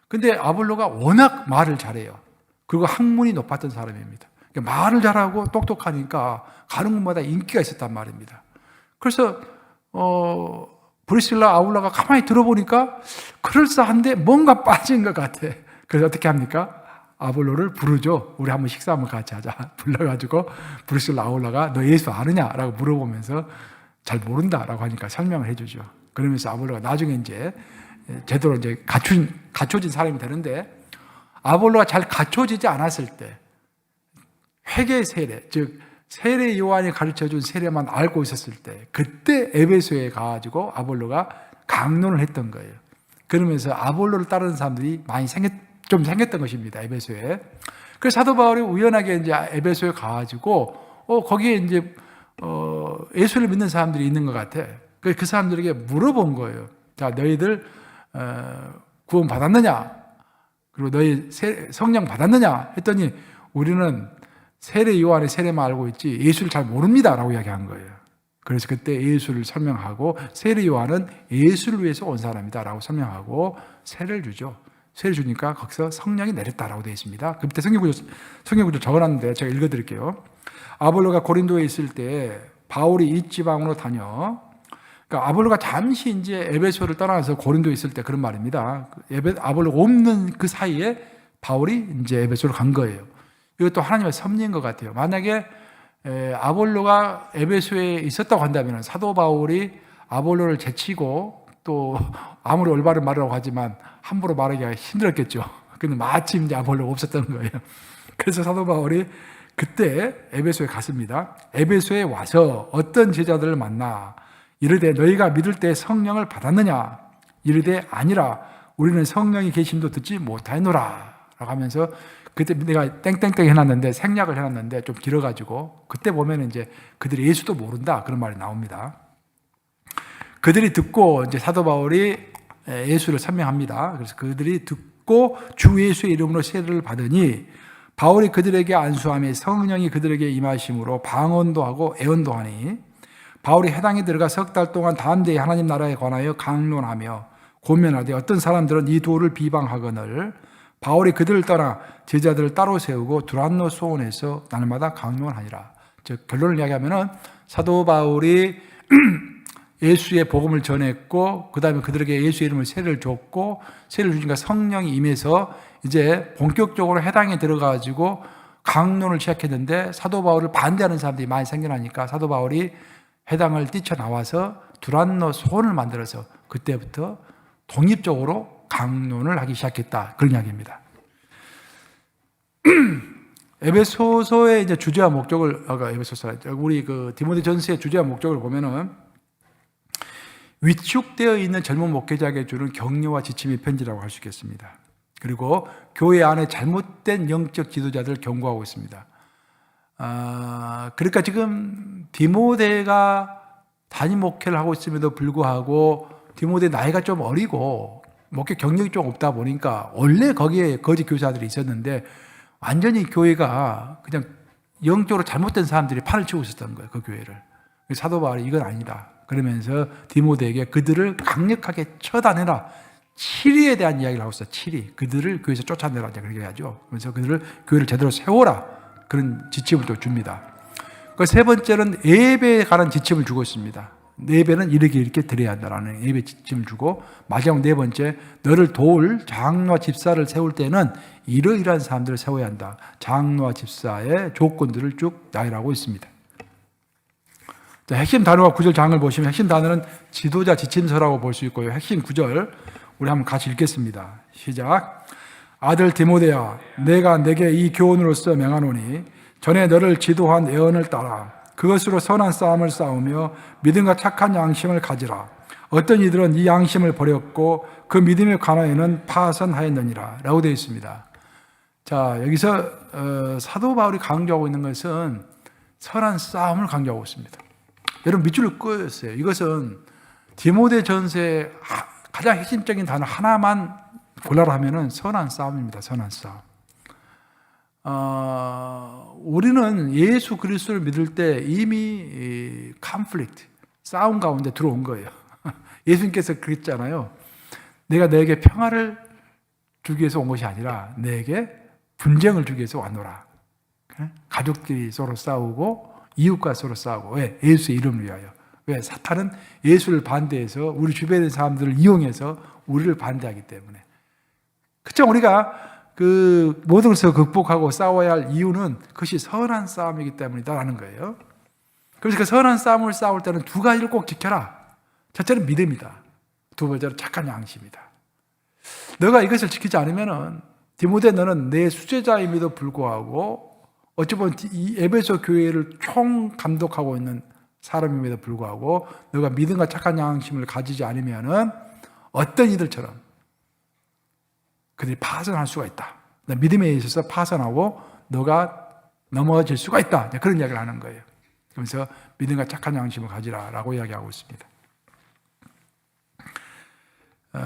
근데 아볼로가 워낙 말을 잘해요. 그리고 학문이 높았던 사람입니다. 그러니까 말을 잘하고 똑똑하니까 가는 곳마다 인기가 있었단 말입니다. 그래서 브리스길라 아울라가 가만히 들어보니까 그럴싸한데 뭔가 빠진 것 같아. 그래서 어떻게 합니까? 아볼로를 부르죠. 우리 한번 식사 한번 같이 하자. 불러가지고 브리스길라 아울라가 너 예수 아느냐라고 물어보면서 잘 모른다라고 하니까 설명을 해주죠. 그러면서 아볼로가 나중에 이제 제대로 이제 갖춰진 사람이 되는데, 아볼로가 잘 갖춰지지 않았을 때 회개 세례, 즉 세례 요한이 가르쳐준 세례만 알고 있었을 때, 그때 에베소에 가가지고 아볼로가 강론을 했던 거예요. 그러면서 아볼로를 따르는 사람들이 많이 좀 생겼던 것입니다, 에베소에. 그래서 사도 바울이 우연하게 이제 에베소에 가가지고 거기에 이제 예수를 믿는 사람들이 있는 것 같아. 그 사람들에게 물어본 거예요. 자, 너희들 구원 받았느냐? 그리고 너희 성령 받았느냐? 했더니 우리는 세례 요한의 세례만 알고 있지 예수를 잘 모릅니다 라고 이야기한 거예요. 그래서 그때 예수를 설명하고, 세례 요한은 예수를 위해서 온 사람이다 라고 설명하고 세례를 주죠. 세례를 주니까 거기서 성령이 내렸다라고 되어 있습니다. 그 밑에 성경구절 적어놨는데 제가 읽어드릴게요. 아볼로가 고린도에 있을 때 바울이 이 지방으로 다녀. 그러니까 아볼로가 잠시 이제 에베소를 떠나서 고린도에 있을 때 그런 말입니다. 아볼로가 없는 그 사이에 바울이 이제 에베소로 간 거예요. 이것도 하나님의 섭리인 것 같아요. 만약에 아볼로가 에베소에 있었다고 한다면 사도 바울이 아볼로를 제치고, 또 아무리 올바른 말이라고 하지만 함부로 말하기가 힘들었겠죠. 근데 마침 이제 아볼로가 없었던 거예요. 그래서 사도 바울이 그때 에베소에 갔습니다. 에베소에 와서 어떤 제자들을 만나 이르되 너희가 믿을 때 성령을 받았느냐? 이르되 아니라 우리는 성령이 계심도 듣지 못하노라 라고 하면서, 그때 내가 땡땡땡 해놨는데 생략을 해놨는데 좀 길어가지고, 그때 보면 이제 그들이 예수도 모른다 그런 말이 나옵니다. 그들이 듣고 이제 사도 바울이 예수를 설명합니다. 그래서 그들이 듣고 주 예수의 이름으로 세례를 받으니 바울이 그들에게 안수하며 성령이 그들에게 임하심으로 방언도 하고 애언도 하니, 바울이 해당에 들어가 석 달 동안 담대히 하나님 나라에 관하여 강론하며 고면하되 어떤 사람들은 이 도를 비방하거늘 바울이 그들을 떠나 제자들을 따로 세우고 두란노 소원에서 날마다 강론하니라. 즉 결론을 이야기하면은 사도 바울이 예수의 복음을 전했고, 그 다음에 그들에게 예수의 이름을 세례를 줬고, 세례를 주니까 성령이 임해서 이제 본격적으로 해당에 들어가가지고 강론을 시작했는데, 사도 바울을 반대하는 사람들이 많이 생겨나니까 사도 바울이 해당을 뛰쳐나와서 두란노 소원을 만들어서 그때부터 독립적으로 강론을 하기 시작했다. 그런 이야기입니다. 에베소서의 이제 주제와 목적을, 우리 그 디모데전서의 주제와 목적을 보면은 위축되어 있는 젊은 목회자에게 주는 격려와 지침의 편지라고 할 수 있겠습니다. 그리고 교회 안에 잘못된 영적 지도자들을 경고하고 있습니다. 그러니까 지금 디모데가 담임 목회를 하고 있음에도 불구하고 디모데 나이가 좀 어리고 목회 경력이 좀 없다 보니까 원래 거기에 거짓 교사들이 있었는데 완전히 교회가 그냥 영적으로 잘못된 사람들이 판을 치고 있었던 거예요, 그 교회를. 사도 바울이 이건 아니다. 그러면서 디모데에게 그들을 강력하게 처단해라. 치리에 대한 이야기를 하고 있어요. 치리. 그들을 교회에서 쫓아내라. 그렇게 해야죠. 그래서 그들을 교회를 제대로 세워라. 그런 지침을 또 줍니다. 그 세 번째는 예배에 관한 지침을 주고 있습니다. 예배는 이렇게 드려야 한다라는 예배 지침을 주고, 마지막 네 번째, 너를 도울 장로와 집사를 세울 때는 이러이러한 사람들을 세워야 한다. 장로와 집사의 조건들을 쭉 나열하고 있습니다. 자, 핵심 단어와 구절 장을 보시면 핵심 단어는 지도자 지침서라고 볼 수 있고요. 핵심 구절 우리 한번 같이 읽겠습니다. 시작. 아들 디모데야, 내가 내게 이 교훈으로서 명하노니 전에 너를 지도한 예언을 따라 그것으로 선한 싸움을 싸우며 믿음과 착한 양심을 가지라. 어떤 이들은 이 양심을 버렸고 그 믿음의 관하에는 파선하였느니라 라고 되어 있습니다. 자, 여기서 사도 바울이 강조하고 있는 것은 선한 싸움을 강조하고 있습니다. 여러분 밑줄을 그었어요. 이것은 디모데 전서의 가장 핵심적인 단어 하나만 골라라 하면은 선한 싸움입니다. 선한 싸움. 우리는 예수 그리스도를 믿을 때 이미 conflict, 싸움 가운데 들어온 거예요. 예수님께서 그랬잖아요. 내가 너에게 평화를 주기 위해서 온 것이 아니라 너에게 분쟁을 주기 위해서 왔노라. 가족들이 서로 싸우고 이웃과 서로 싸우고. 왜? 예수의 이름을 위하여. 왜? 사탄은 예수를 반대해서 우리 주변의 사람들을 이용해서 우리를 반대하기 때문에. 그쵸? 우리가 그 모든 것을 극복하고 싸워야 할 이유는 그것이 선한 싸움이기 때문이다라는 거예요. 그래서 그 선한 싸움을 싸울 때는 두 가지를 꼭 지켜라. 첫째는 믿음이다. 두 번째는 착한 양심이다. 너가 이것을 지키지 않으면은 디모데 너는 내 수제자임에도 불구하고 어찌 보면 이 에베소 교회를 총 감독하고 있는 사람임에도 불구하고 너가 믿음과 착한 양심을 가지지 않으면은 어떤 이들처럼 그들이 파선할 수가 있다. 믿음에 있어서 파선하고 너가 넘어질 수가 있다. 그런 이야기를 하는 거예요. 그래서 믿음과 착한 양심을 가지라라고 이야기하고 있습니다.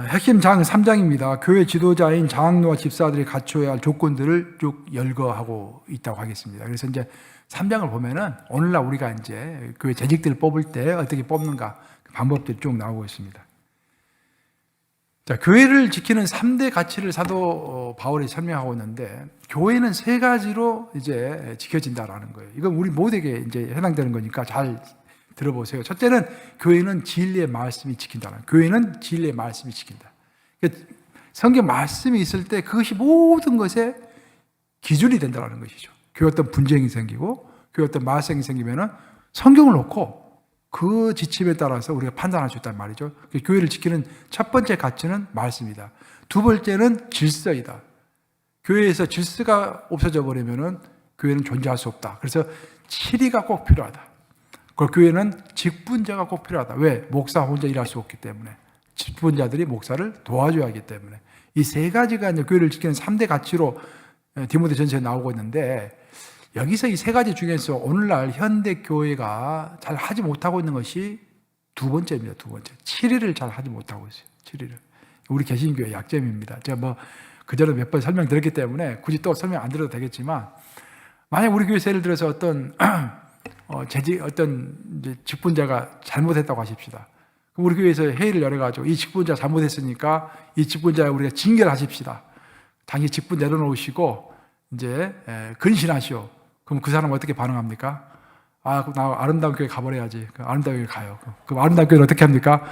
핵심 장 3장입니다. 교회 지도자인 장로와 집사들이 갖춰야 할 조건들을 쭉 열거하고 있다고 하겠습니다. 그래서 이제 3장을 보면은 오늘날 우리가 이제 교회 재직들을 뽑을 때 어떻게 뽑는가 그 방법들이 쭉 나오고 있습니다. 자, 교회를 지키는 3대 가치를 사도 바울이 설명하고 있는데, 교회는 세 가지로 이제 지켜진다라는 거예요. 이건 우리 모두에게 이제 해당되는 거니까 잘 들어보세요. 첫째는 교회는 진리의 말씀이 지킨다는 거예요. 교회는 진리의 말씀이 지킨다. 성경 말씀이 있을 때 그것이 모든 것의 기준이 된다는 것이죠. 교회 어떤 분쟁이 생기고, 교회 어떤 말썽이 생기면은 성경을 놓고 그 지침에 따라서 우리가 판단할 수 있단 말이죠. 교회를 지키는 첫 번째 가치는 말씀이다. 두 번째는 질서이다. 교회에서 질서가 없어져 버리면은 교회는 존재할 수 없다. 그래서 치리가 꼭 필요하다. 그 교회는 직분자가 꼭 필요하다. 왜? 목사 혼자 일할 수 없기 때문에. 직분자들이 목사를 도와줘야 하기 때문에. 이 세 가지가 이제 교회를 지키는 3대 가치로 디모데 전서에 나오고 있는데, 여기서 이 세 가지 중에서 오늘날 현대 교회가 잘 하지 못하고 있는 것이 두 번째입니다. 두 번째. 치리를 잘 하지 못하고 있어요. 치리를. 우리 개신교의 약점입니다. 제가 뭐 그전에 몇 번 설명드렸기 때문에 굳이 또 설명 안 드려도 되겠지만, 만약 우리 교회에서 예를 들어서 어떤 어떤 이제 직분자가 잘못했다고 하십시다. 그럼 우리 교회에서 회의를 열어가지고 이 직분자 잘못했으니까 이 직분자 우리가 징계하십시다. 당시 직분 내려놓으시고 이제 근신하시오. 그럼 그 사람은 어떻게 반응합니까? 아, 나 아름다운 교회 가버려야지. 아름다운 교회 가요. 그럼 아름다운 교회는 어떻게 합니까?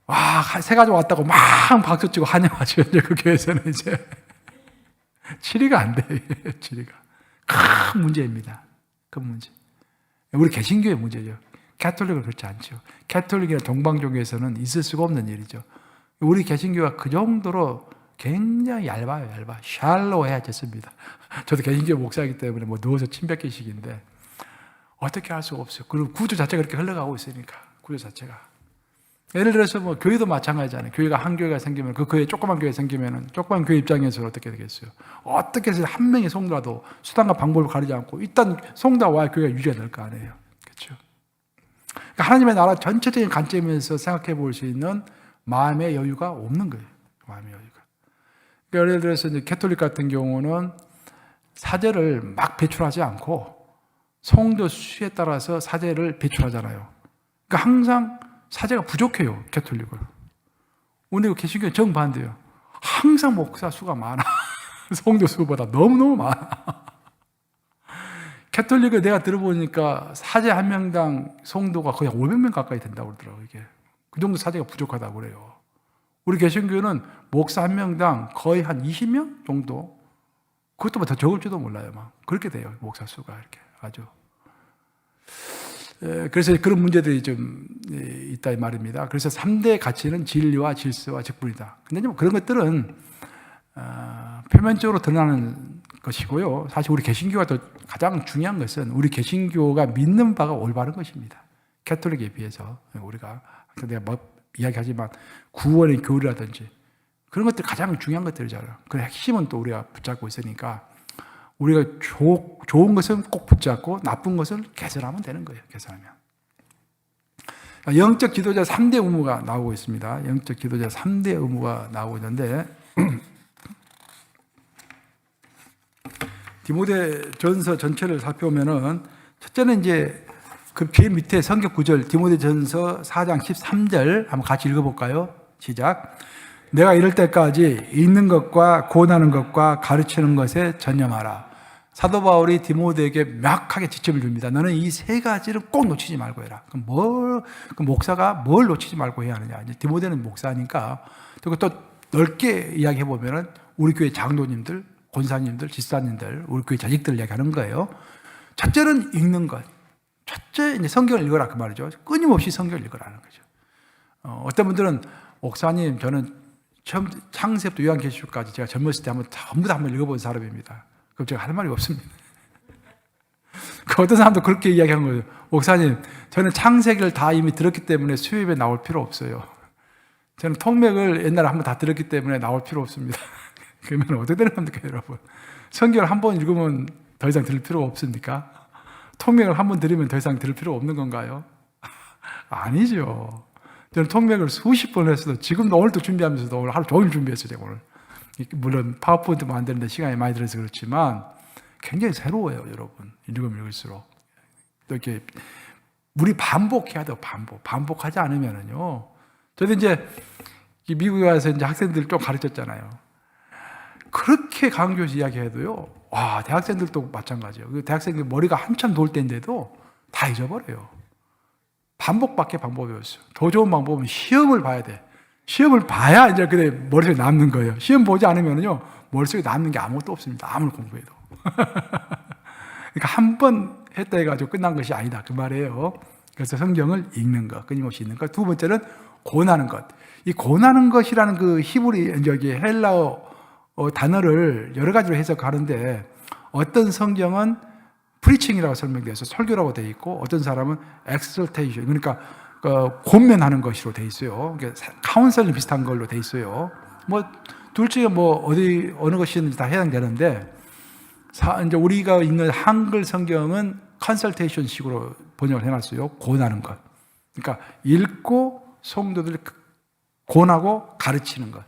와, 새 가지고 왔다고 막 박수치고 환영하죠. 이제 그 교회에서는 이제 치리가 안 돼. 치리가 큰 문제입니다. 큰 문제. 우리 개신교의 문제죠. 가톨릭은 그렇지 않죠. 가톨릭이나 동방종교에서는 있을 수가 없는 일이죠. 우리 개신교가 그 정도로 굉장히 얇아요, 얇아. 샬로해졌습니다. 저도 개신교 목사이기 때문에 뭐 누워서 침 뱉기식인데 어떻게 할 수가 없어요. 그리고 구조 자체가 그렇게 흘러가고 있으니까, 구조 자체가. 예를 들어서 뭐 교회도 마찬가지잖아요. 교회가 한 교회가 생기면 그 교회 조그만 교회 생기면은 조그만 교회 입장에서 어떻게 되겠어요? 어떻게 해서 한 명의 성도라도 수단과 방법을 가리지 않고 일단 성도가 와야 교회가 유지가 될 거 아니에요. 그렇죠? 그러니까 하나님의 나라 전체적인 관점에서 생각해 볼 수 있는 마음의 여유가 없는 거예요. 마음의 여유가. 그러니까 예를 들어서 이제 가톨릭 같은 경우는 사제를 막 배출하지 않고 성도 수에 따라서 사제를 배출하잖아요. 그러니까 항상 사제가 부족해요, 캐톨릭은. 근데 개신교는 정반대예요. 항상 목사 수가 많아. 성도 수보다 너무너무 많아. 캐톨릭을 내가 들어보니까 사제 한 명당 성도가 거의 500명 가까이 된다고 그러더라고요. 이게. 그 정도 사제가 부족하다고 그래요. 우리 개신교는 목사 한 명당 거의 한 20명 정도? 그것도 더 적을지도 몰라요. 막 그렇게 돼요. 목사 수가 이렇게 아주. 그래서 그런 문제들이 좀 있다 이 말입니다. 그래서 3대 가치는 진리와 질서와 직분이다. 근데 뭐 그런 것들은 표면적으로 드러나는 것이고요. 사실 우리 개신교가 더 가장 중요한 것은 우리 개신교가 믿는 바가 올바른 것입니다. 캐톨릭에 비해서 우리가 내가 뭐 이야기하지만 구원의 교리라든지 그런 것들 가장 중요한 것들이잖아요. 그 핵심은 또 우리가 붙잡고 있으니까 우리가 좋은 것은 꼭 붙잡고 나쁜 것을 개선하면 되는 거예요. 개선하면. 영적 지도자 3대 의무가 나오고 있습니다. 영적 지도자 3대 의무가 나오고 있는데 디모데전서 전체를 살펴보면은 첫째는 이제 그 뒤에 밑에 성경 구절 디모데전서 4장 13절 한번 같이 읽어볼까요? 시작. 내가 이럴 때까지 읽는 것과 고난하는 것과 가르치는 것에 전념하라. 사도 바울이 디모데에게 명확하게 지침을 줍니다. 너는 이 세 가지를 꼭 놓치지 말고 해라. 그럼 그 목사가 뭘 놓치지 말고 해야 하느냐? 이제 디모데는 목사니까 그리고 또 넓게 이야기해 보면은 우리 교회 장로님들, 권사님들, 집사님들, 우리 교회 자식들 이야기하는 거예요. 첫째는 읽는 것. 첫째 이제 성경을 읽어라 그 말이죠. 끊임없이 성경을 읽으라는 거죠. 어떤 분들은 목사님 저는 처음 창세부터 요한계시록까지 제가 젊었을 때 전부 다 한번 읽어본 사람입니다. 그럼 제가 할 말이 없습니다. 그 어떤 사람도 그렇게 이야기하는 거예요. 목사님, 저는 창세기를 다 이미 들었기 때문에 수요일에 나올 필요 없어요. 저는 통맥을 옛날에 한번 다 들었기 때문에 나올 필요 없습니다. 그러면 어떻게 되는 겁니까, 여러분? 성경을 한번 읽으면 더 이상 들을 필요가 없습니까? 통맥을 한번 들으면 더 이상 들을 필요 없는 건가요? 아니죠. 저는 통맥을 수십 번 했어도 지금도 오늘도 준비하면서도 오늘 하루 종일 준비했어요, 제가 오늘. 물론 파워포인트 만드는데 시간이 많이 들어서 그렇지만 굉장히 새로워요, 여러분. 읽으면 읽을수록. 또 이렇게 우리 반복해야 돼요, 반복하지 않으면은요. 저도 이제 미국에 와서 이제 학생들 좀 가르쳤잖아요. 그렇게 강조해서 이야기해도요, 와, 대학생들도 마찬가지예요. 대학생들 머리가 한참 돌 때인데도 다 잊어버려요. 반복밖에 방법이 없어요. 더 좋은 방법은 시험을 봐야 돼. 시험을 봐야 이제 그래 머릿속에 남는 거예요. 시험 보지 않으면요 머릿속에 남는 게 아무것도 없습니다. 아무리 공부해도. 그러니까 한 번 했다 해가지고 끝난 것이 아니다 그 말이에요. 그래서 성경을 읽는 것, 끊임없이 읽는 것. 두 번째는 고난하는 것. 이 고난하는 것이라는 그 히브리 여기 헬라어 단어를 여러 가지로 해석하는데 어떤 성경은 프리칭이라고 설명돼서 설교라고 되어 있고 어떤 사람은 엑설테이션 그러니까 권면하는 것으로 되어 있어요. 카운셀링 비슷한 걸로 되어 있어요. 뭐 둘 중에 뭐 어느 것이든지 다 해당되는데 이제 우리가 읽는 한글 성경은 컨설테이션식으로 번역을 해놨어요. 권하는 것. 그러니까 읽고 성도들 권하고 가르치는 것.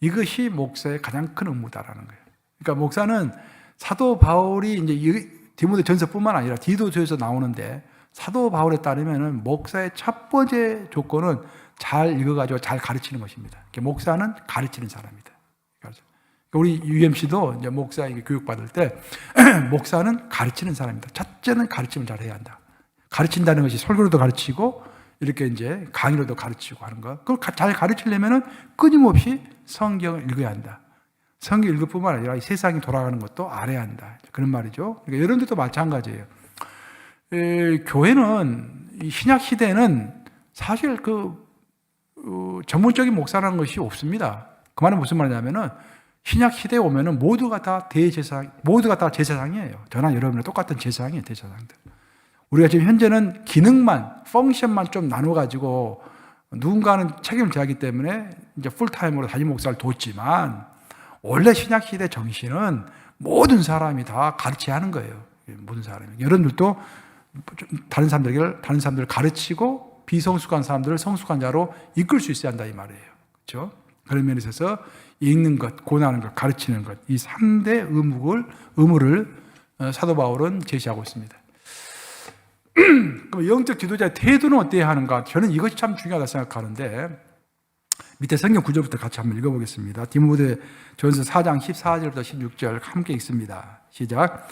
이것이 목사의 가장 큰 의무다라는 거예요. 그러니까 목사는 사도 바울이 이제 디모데전서뿐만 아니라 디도서에서 나오는데 사도 바울에 따르면은 목사의 첫 번째 조건은 잘 읽어가지고 잘 가르치는 것입니다. 목사는 가르치는 사람이다. 우리 UMC도 이제 목사 교육받을 때 목사는 가르치는 사람이다. 첫째는 가르침을 잘 해야 한다. 가르친다는 것이 설교로도 가르치고 이렇게 이제 강의로도 가르치고 하는 거. 그걸 잘 가르치려면은 끊임없이 성경을 읽어야 한다. 성경 읽을 뿐만 아니라 이 세상이 돌아가는 것도 알아야 한다. 그런 말이죠. 그러니까 여러분들도 마찬가지예요. 교회는 이 신약 시대는 사실 전문적인 목사라는 것이 없습니다. 그 말은 무슨 말이냐면은 신약 시대에 오면은 모두가 다 제사장이에요. 저나 여러분은 똑같은 제사장이에요, 제사장들. 우리가 지금 현재는 기능만, 펑션만 좀 나눠가지고 누군가는 책임을 져야 하기 때문에 이제 풀타임으로 담임 목사를 뒀지만 원래 신약 시대 정신은 모든 사람이 다 가르쳐야 하는 거예요. 모든 사람이. 여러분들도 다른 사람들을 가르치고 비성숙한 사람들을 성숙한 자로 이끌 수 있어야 한다 이 말이에요. 그렇죠? 그런 면에 있어서 읽는 것, 고난하는 것, 가르치는 것 이 3대 의무를 사도 바울은 제시하고 있습니다. 그럼 영적 지도자의 태도는 어때야 하는가? 저는 이것이 참 중요하다 생각하는데, 밑에 성경 구절부터 같이 한번 읽어보겠습니다. 디모데전서 4장 14절부터 16절 함께 읽습니다. 시작.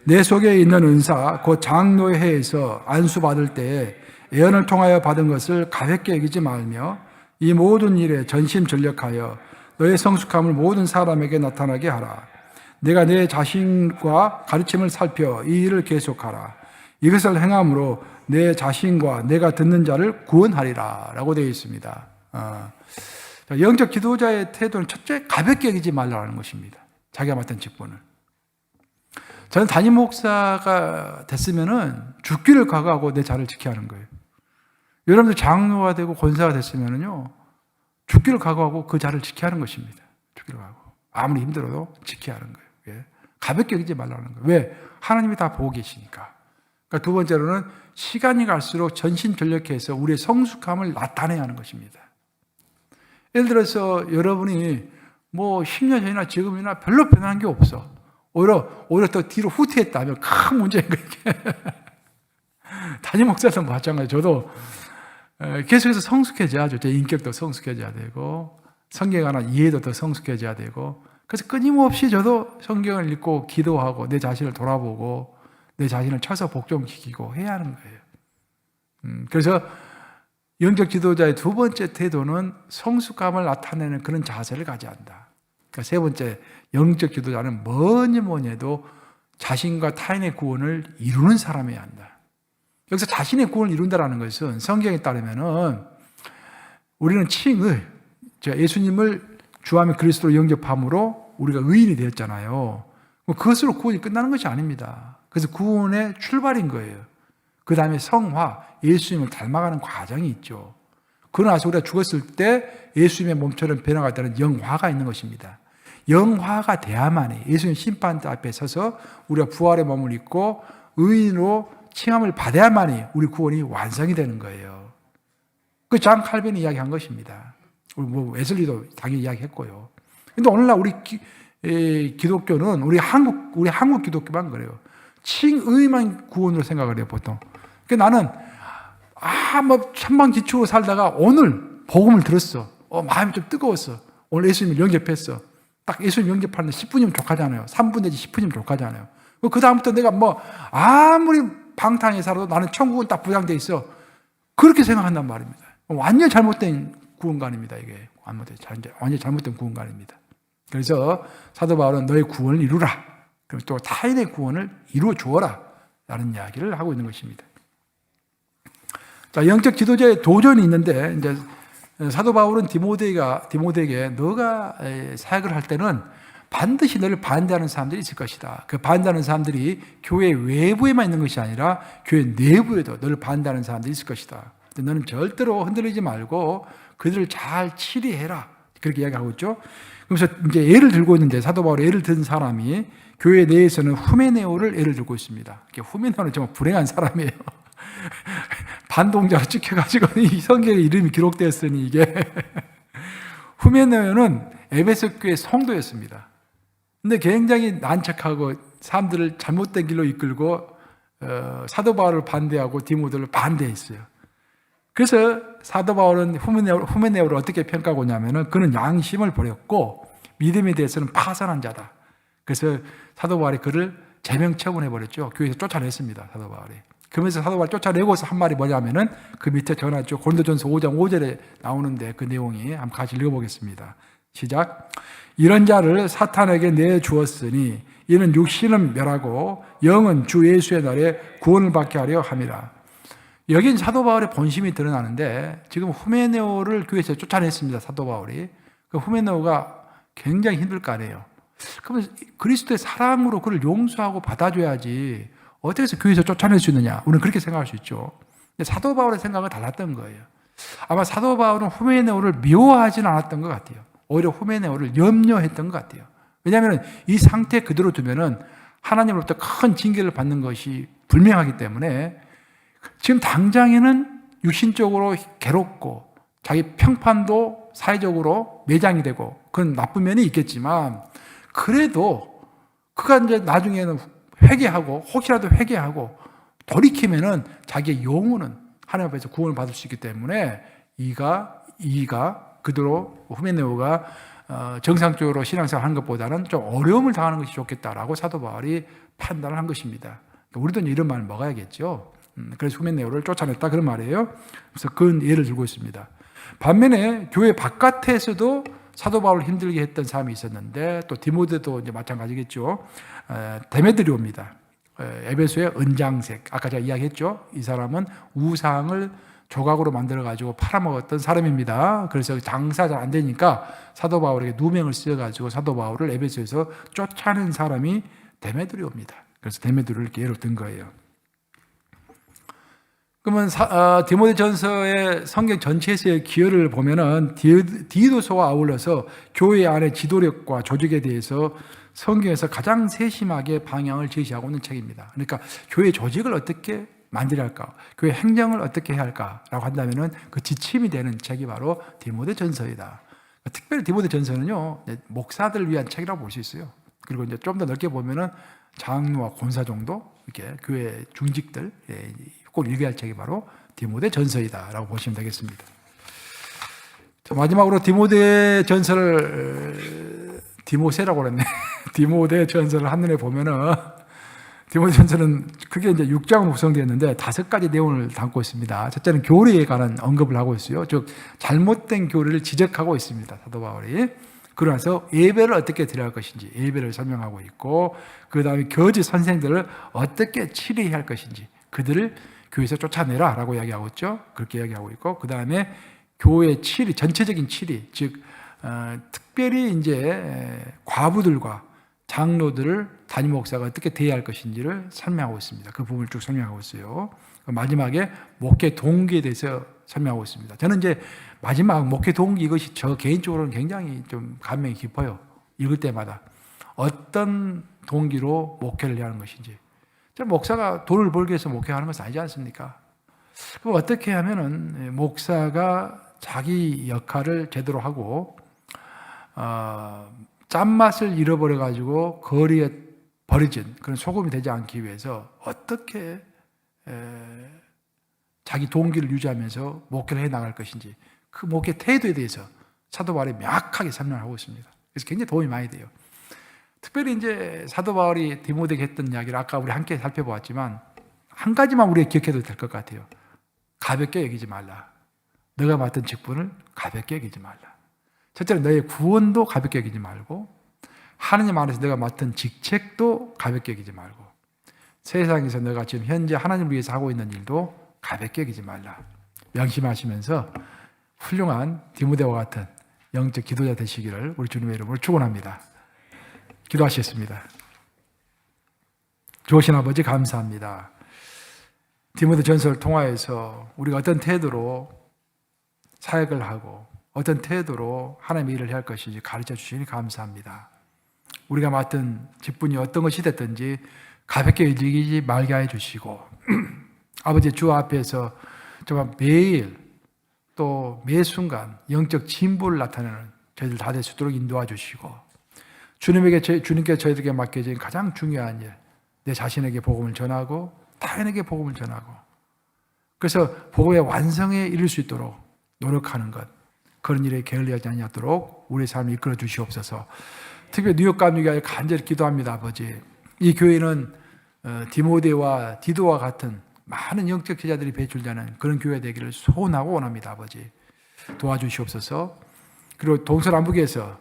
내 속에 있는 은사 곧 장로의 해에서 안수받을 때에 예언을 통하여 받은 것을 가볍게 여기지 말며 이 모든 일에 전심전력하여 너의 성숙함을 모든 사람에게 나타나게 하라. 내가 내 자신과 가르침을 살펴 이 일을 계속하라. 이것을 행함으로 내 자신과 내가 듣는 자를 구원하리라 라고 되어 있습니다. 영적 지도자의 태도는 첫째, 가볍게 여기지 말라는 것입니다. 자기가 맡은 직분을. 저는 담임 목사가 됐으면은 죽기를 각오하고 내 자를 지켜야 하는 거예요. 여러분들 장로가 되고 권사가 됐으면은요, 죽기를 각오하고 그 자를 지켜야 하는 것입니다. 죽기를 각오하고. 아무리 힘들어도 지켜야 하는 거예요. 예. 가볍게 여기지 말라는 거예요. 왜? 하나님이 다 보고 계시니까. 그러니까 두 번째로는 시간이 갈수록 전심전력해서 우리의 성숙함을 나타내야 하는 것입니다. 예를 들어서 여러분이 뭐 10년 전이나 지금이나 별로 변한 게 없어. 오히려 더 뒤로 후퇴했다 하면 큰 문제인 거예요. 담임 목사도 마찬가지. 저도 계속해서 성숙해져야죠. 제 인격도 성숙해져야 되고 성경에 관한 이해도 더 성숙해져야 되고, 그래서 끊임없이 저도 성경을 읽고 기도하고 내 자신을 돌아보고 내 자신을 쳐서 복종시키고 해야 하는 거예요. 그래서 영적 지도자의 두 번째 태도는 성숙감을 나타내는 그런 자세를 가져야 한다. 그러니까 세 번째, 영적 지도자는 뭐니 해도 자신과 타인의 구원을 이루는 사람이어야 한다. 여기서 자신의 구원을 이룬다는 것은 성경에 따르면은 우리는 칭의, 예수님을 주하며 그리스도로 영접함으로 우리가 의인이 되었잖아요. 그것으로 구원이 끝나는 것이 아닙니다. 그래서 구원의 출발인 거예요. 그 다음에 성화, 예수님을 닮아가는 과정이 있죠. 그러고 나서 우리가 죽었을 때 예수님의 몸처럼 변화가 되는 영화가 있는 것입니다. 영화가 돼야만이 예수님 심판대 앞에 서서 우리가 부활의 몸을 입고 의인으로 칭함을 받아야만이 우리 구원이 완성이 되는 거예요. 그 장 칼빈이 이야기한 것입니다. 뭐 웨슬리도 당연히 이야기했고요. 근데 오늘날 우리 기독교는 우리 한국 기독교만 그래요. 칭의만 구원으로 생각을 해요, 보통. 그러니까 나는 뭐 천방지축으로 살다가 오늘 복음을 들었어. 마음이 좀 뜨거웠어. 오늘 예수님을 영접했어. 딱 예수님 영접하는데 10분이면 족하잖아요. 3분 내지 10분이면 족하잖아요. 그 다음부터 내가 뭐 아무리 방탕하게 살아도 나는 천국은 딱 보장돼 있어. 그렇게 생각한단 말입니다. 완전 잘못된 구원관입니다. 이게 완전 잘못된 구원관입니다. 그래서 사도 바울은 너의 구원을 이루라. 그리고 또 타인의 구원을 이루어 주어라. 라는 이야기를 하고 있는 것입니다. 자, 영적 지도자의 도전이 있는데, 이제 사도 바울은 디모데에게 너가 사역을 할 때는 반드시 너를 반대하는 사람들이 있을 것이다. 그 반대하는 사람들이 교회 외부에만 있는 것이 아니라 교회 내부에도 너를 반대하는 사람들이 있을 것이다. 너는 절대로 흔들리지 말고 그들을 잘 치리해라. 그렇게 이야기하고 있죠. 그래서 이제 예를 들고 있는데, 사도 바울이 예를 든 사람이 교회 내에서는 후메네오를 예를 들고 있습니다. 후메네오는 정말 불행한 사람이에요. 반동자로 찍혀가지고 이 성경에 이름이 기록되었으니 이게 후메네오는 에베소 교회 성도였습니다. 근데 굉장히 난척하고 사람들을 잘못된 길로 이끌고 사도 바울을 반대하고 디모데를 반대했어요. 그래서 사도 바울은 후메네오를 어떻게 평가하고 있냐면은 그는 양심을 버렸고 믿음에 대해서는 파산한 자다. 그래서 사도 바울이 그를 제명 처분해버렸죠. 교회에서 쫓아냈습니다. 사도 바울이. 그러면서 사도 바울을 쫓아내고서 한 말이 뭐냐면은 그 밑에 전하죠. 고린도전서 5장 5절에 나오는데 그 내용이 한번 같이 읽어보겠습니다. 시작. 이런 자를 사탄에게 내주었으니 이는 육신은 멸하고 영은 주 예수의 날에 구원을 받게 하려 함이라. 여긴 사도 바울의 본심이 드러나는데 지금 후메네오를 교회에서 쫓아냈습니다. 사도 바울이. 그 후메네오가 굉장히 힘들 거 아니에요. 그러면 그리스도의 사랑으로 그를 용서하고 받아줘야지 어떻게 해서 교회에서 쫓아낼 수 있느냐. 우리는 그렇게 생각할 수 있죠. 근데 사도 바울의 생각은 달랐던 거예요. 아마 사도 바울은 후메네오를 미워하지는 않았던 것 같아요. 오히려 후메네오를 염려했던 것 같아요. 왜냐하면 이 상태 그대로 두면은 하나님으로부터 큰 징계를 받는 것이 분명하기 때문에 지금 당장에는 육신적으로 괴롭고 자기 평판도 사회적으로 매장이 되고 그건 나쁜 면이 있겠지만 그래도 그가 이제 나중에는 회개하고 혹시라도 회개하고 돌이키면은 자기의 영혼은 하나님 앞에서 구원을 받을 수 있기 때문에 이가 그대로 후메네오가 정상적으로 신앙생활 하는 것보다는 좀 어려움을 당하는 것이 좋겠다라고 사도 바울이 판단을 한 것입니다. 우리도 이런 말을 먹어야겠죠. 그래서 후메네오를 쫓아냈다 그런 말이에요. 그래서 그런 예를 들고 있습니다. 반면에 교회 바깥에서도 사도 바울을 힘들게 했던 사람이 있었는데 또 디모데도 이제 마찬가지겠죠. 데메드리오입니다. 에베소의 은장색. 아까 제가 이야기했죠. 이 사람은 우상을 조각으로 만들어가지고 팔아먹었던 사람입니다. 그래서 장사 잘 안 되니까 사도 바울에게 누명을 쓰여가지고 사도 바울을 에베소에서 쫓아낸 사람이 데메드리오입니다. 그래서 데메드리오를 이렇게 예로 든 거예요. 그러면 디모데전서의 성경 전체에서의 기여를 보면은 디도서와 아울러서 교회 안의 지도력과 조직에 대해서 성경에서 가장 세심하게 방향을 제시하고 있는 책입니다. 그러니까 교회 조직을 어떻게 만들어야 할까, 교회 행정을 어떻게 해야 할까라고 한다면은 그 지침이 되는 책이 바로 디모데전서이다. 특별히 디모데전서는요 목사들을 위한 책이라고 볼 수 있어요. 그리고 이제 좀 더 넓게 보면은 장로와 권사 정도 이렇게 교회 중직들 꼭 읽어야 할 책이 바로 디모데전서이다라고 보시면 되겠습니다. 마지막으로 디모세라고 그랬네. 디모데전서를 한눈에 보면은 디모데전서는 크게 이제 6장으로 구성되었는데 5가지 내용을 담고 있습니다. 첫째는 교리에 관한 언급을 하고 있어요. 즉 잘못된 교리를 지적하고 있습니다. 사도 바울이. 그러면서 예배를 어떻게 드려야 할 것인지 예배를 설명하고 있고, 그 다음에 거짓 선생들을 어떻게 치료해야 할 것인지 그들을 교회에서 쫓아내라 라고 이야기하고 있죠. 그렇게 이야기하고 있고, 그 다음에 교회의 치리, 전체적인 치리, 즉 특별히 이제 과부들과 장로들을 담임 목사가 어떻게 대해야 할 것인지를 설명하고 있습니다. 그 부분을 쭉 설명하고 있어요. 마지막에 목회 동기에 대해서 설명하고 있습니다. 저는 이제 마지막 목회 동기, 이것이 저 개인적으로는 굉장히 좀 감명이 깊어요. 읽을 때마다 어떤 동기로 목회를 해야 하는 것인지. 목사가 돈을 벌기 위해서 목회하는 것은 아니지 않습니까? 그럼 어떻게 하면은 목사가 자기 역할을 제대로 하고 짠맛을 잃어버려가지고 거리에 버려진 그런 소금이 되지 않기 위해서 어떻게 자기 동기를 유지하면서 목회를 해나갈 것인지, 그 목회 태도에 대해서 사도 바울이 명확하게 설명하고 있습니다. 그래서 굉장히 도움이 많이 돼요. 특별히 이제 사도 바울이 디모데에게 했던 이야기를 아까 우리 함께 살펴보았지만 한 가지만 우리가 기억해도 될 것 같아요. 가볍게 여기지 말라. 너가 맡은 직분을 가볍게 여기지 말라. 첫째는 너의 구원도 가볍게 여기지 말고, 하나님 안에서 너가 맡은 직책도 가볍게 여기지 말고, 세상에서 너가 지금 현재 하나님을 위해서 하고 있는 일도 가볍게 여기지 말라. 명심하시면서 훌륭한 디모데와 같은 영적 기도자 되시기를 우리 주님의 이름으로 축원합니다. 기도하시겠습니다. 좋으신 아버지 감사합니다. 디모데전서를 통하여서 우리가 어떤 태도로 사역을 하고 어떤 태도로 하나님의 일을 해야 할 것인지 가르쳐 주시니 감사합니다. 우리가 맡은 직분이 어떤 것이 됐든지 가볍게 여기지 말게 해 주시고 아버지 주 앞에서 정말 매일 또 매 순간 영적 진보를 나타내는 저희들 다 될 수 있도록 인도해 주시고, 주님께 저희들에게 맡겨진 가장 중요한 일, 내 자신에게 복음을 전하고 타인에게 복음을 전하고, 그래서 복음의 완성에 이를 수 있도록 노력하는 것, 그런 일에 게을리하지 않도록 우리의 삶을 이끌어 주시옵소서. 특별히 뉴욕 감리교회 간절히 기도합니다. 아버지, 이 교회는 디모데와 디도와 같은 많은 영적 제자들이 배출되는 그런 교회 되기를 소원하고 원합니다. 아버지, 도와주시옵소서. 그리고 동서남북에서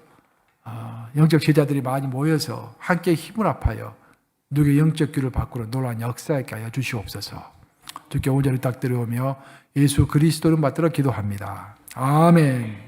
영적 제자들이 많이 모여서 함께 힘을 합하여 누구의 영적 귀를 바꾸는 놀라운 역사에 하여 주시옵소서. 주께 온전히 탁드려오며 예수 그리스도를 받들어 기도합니다. 아멘.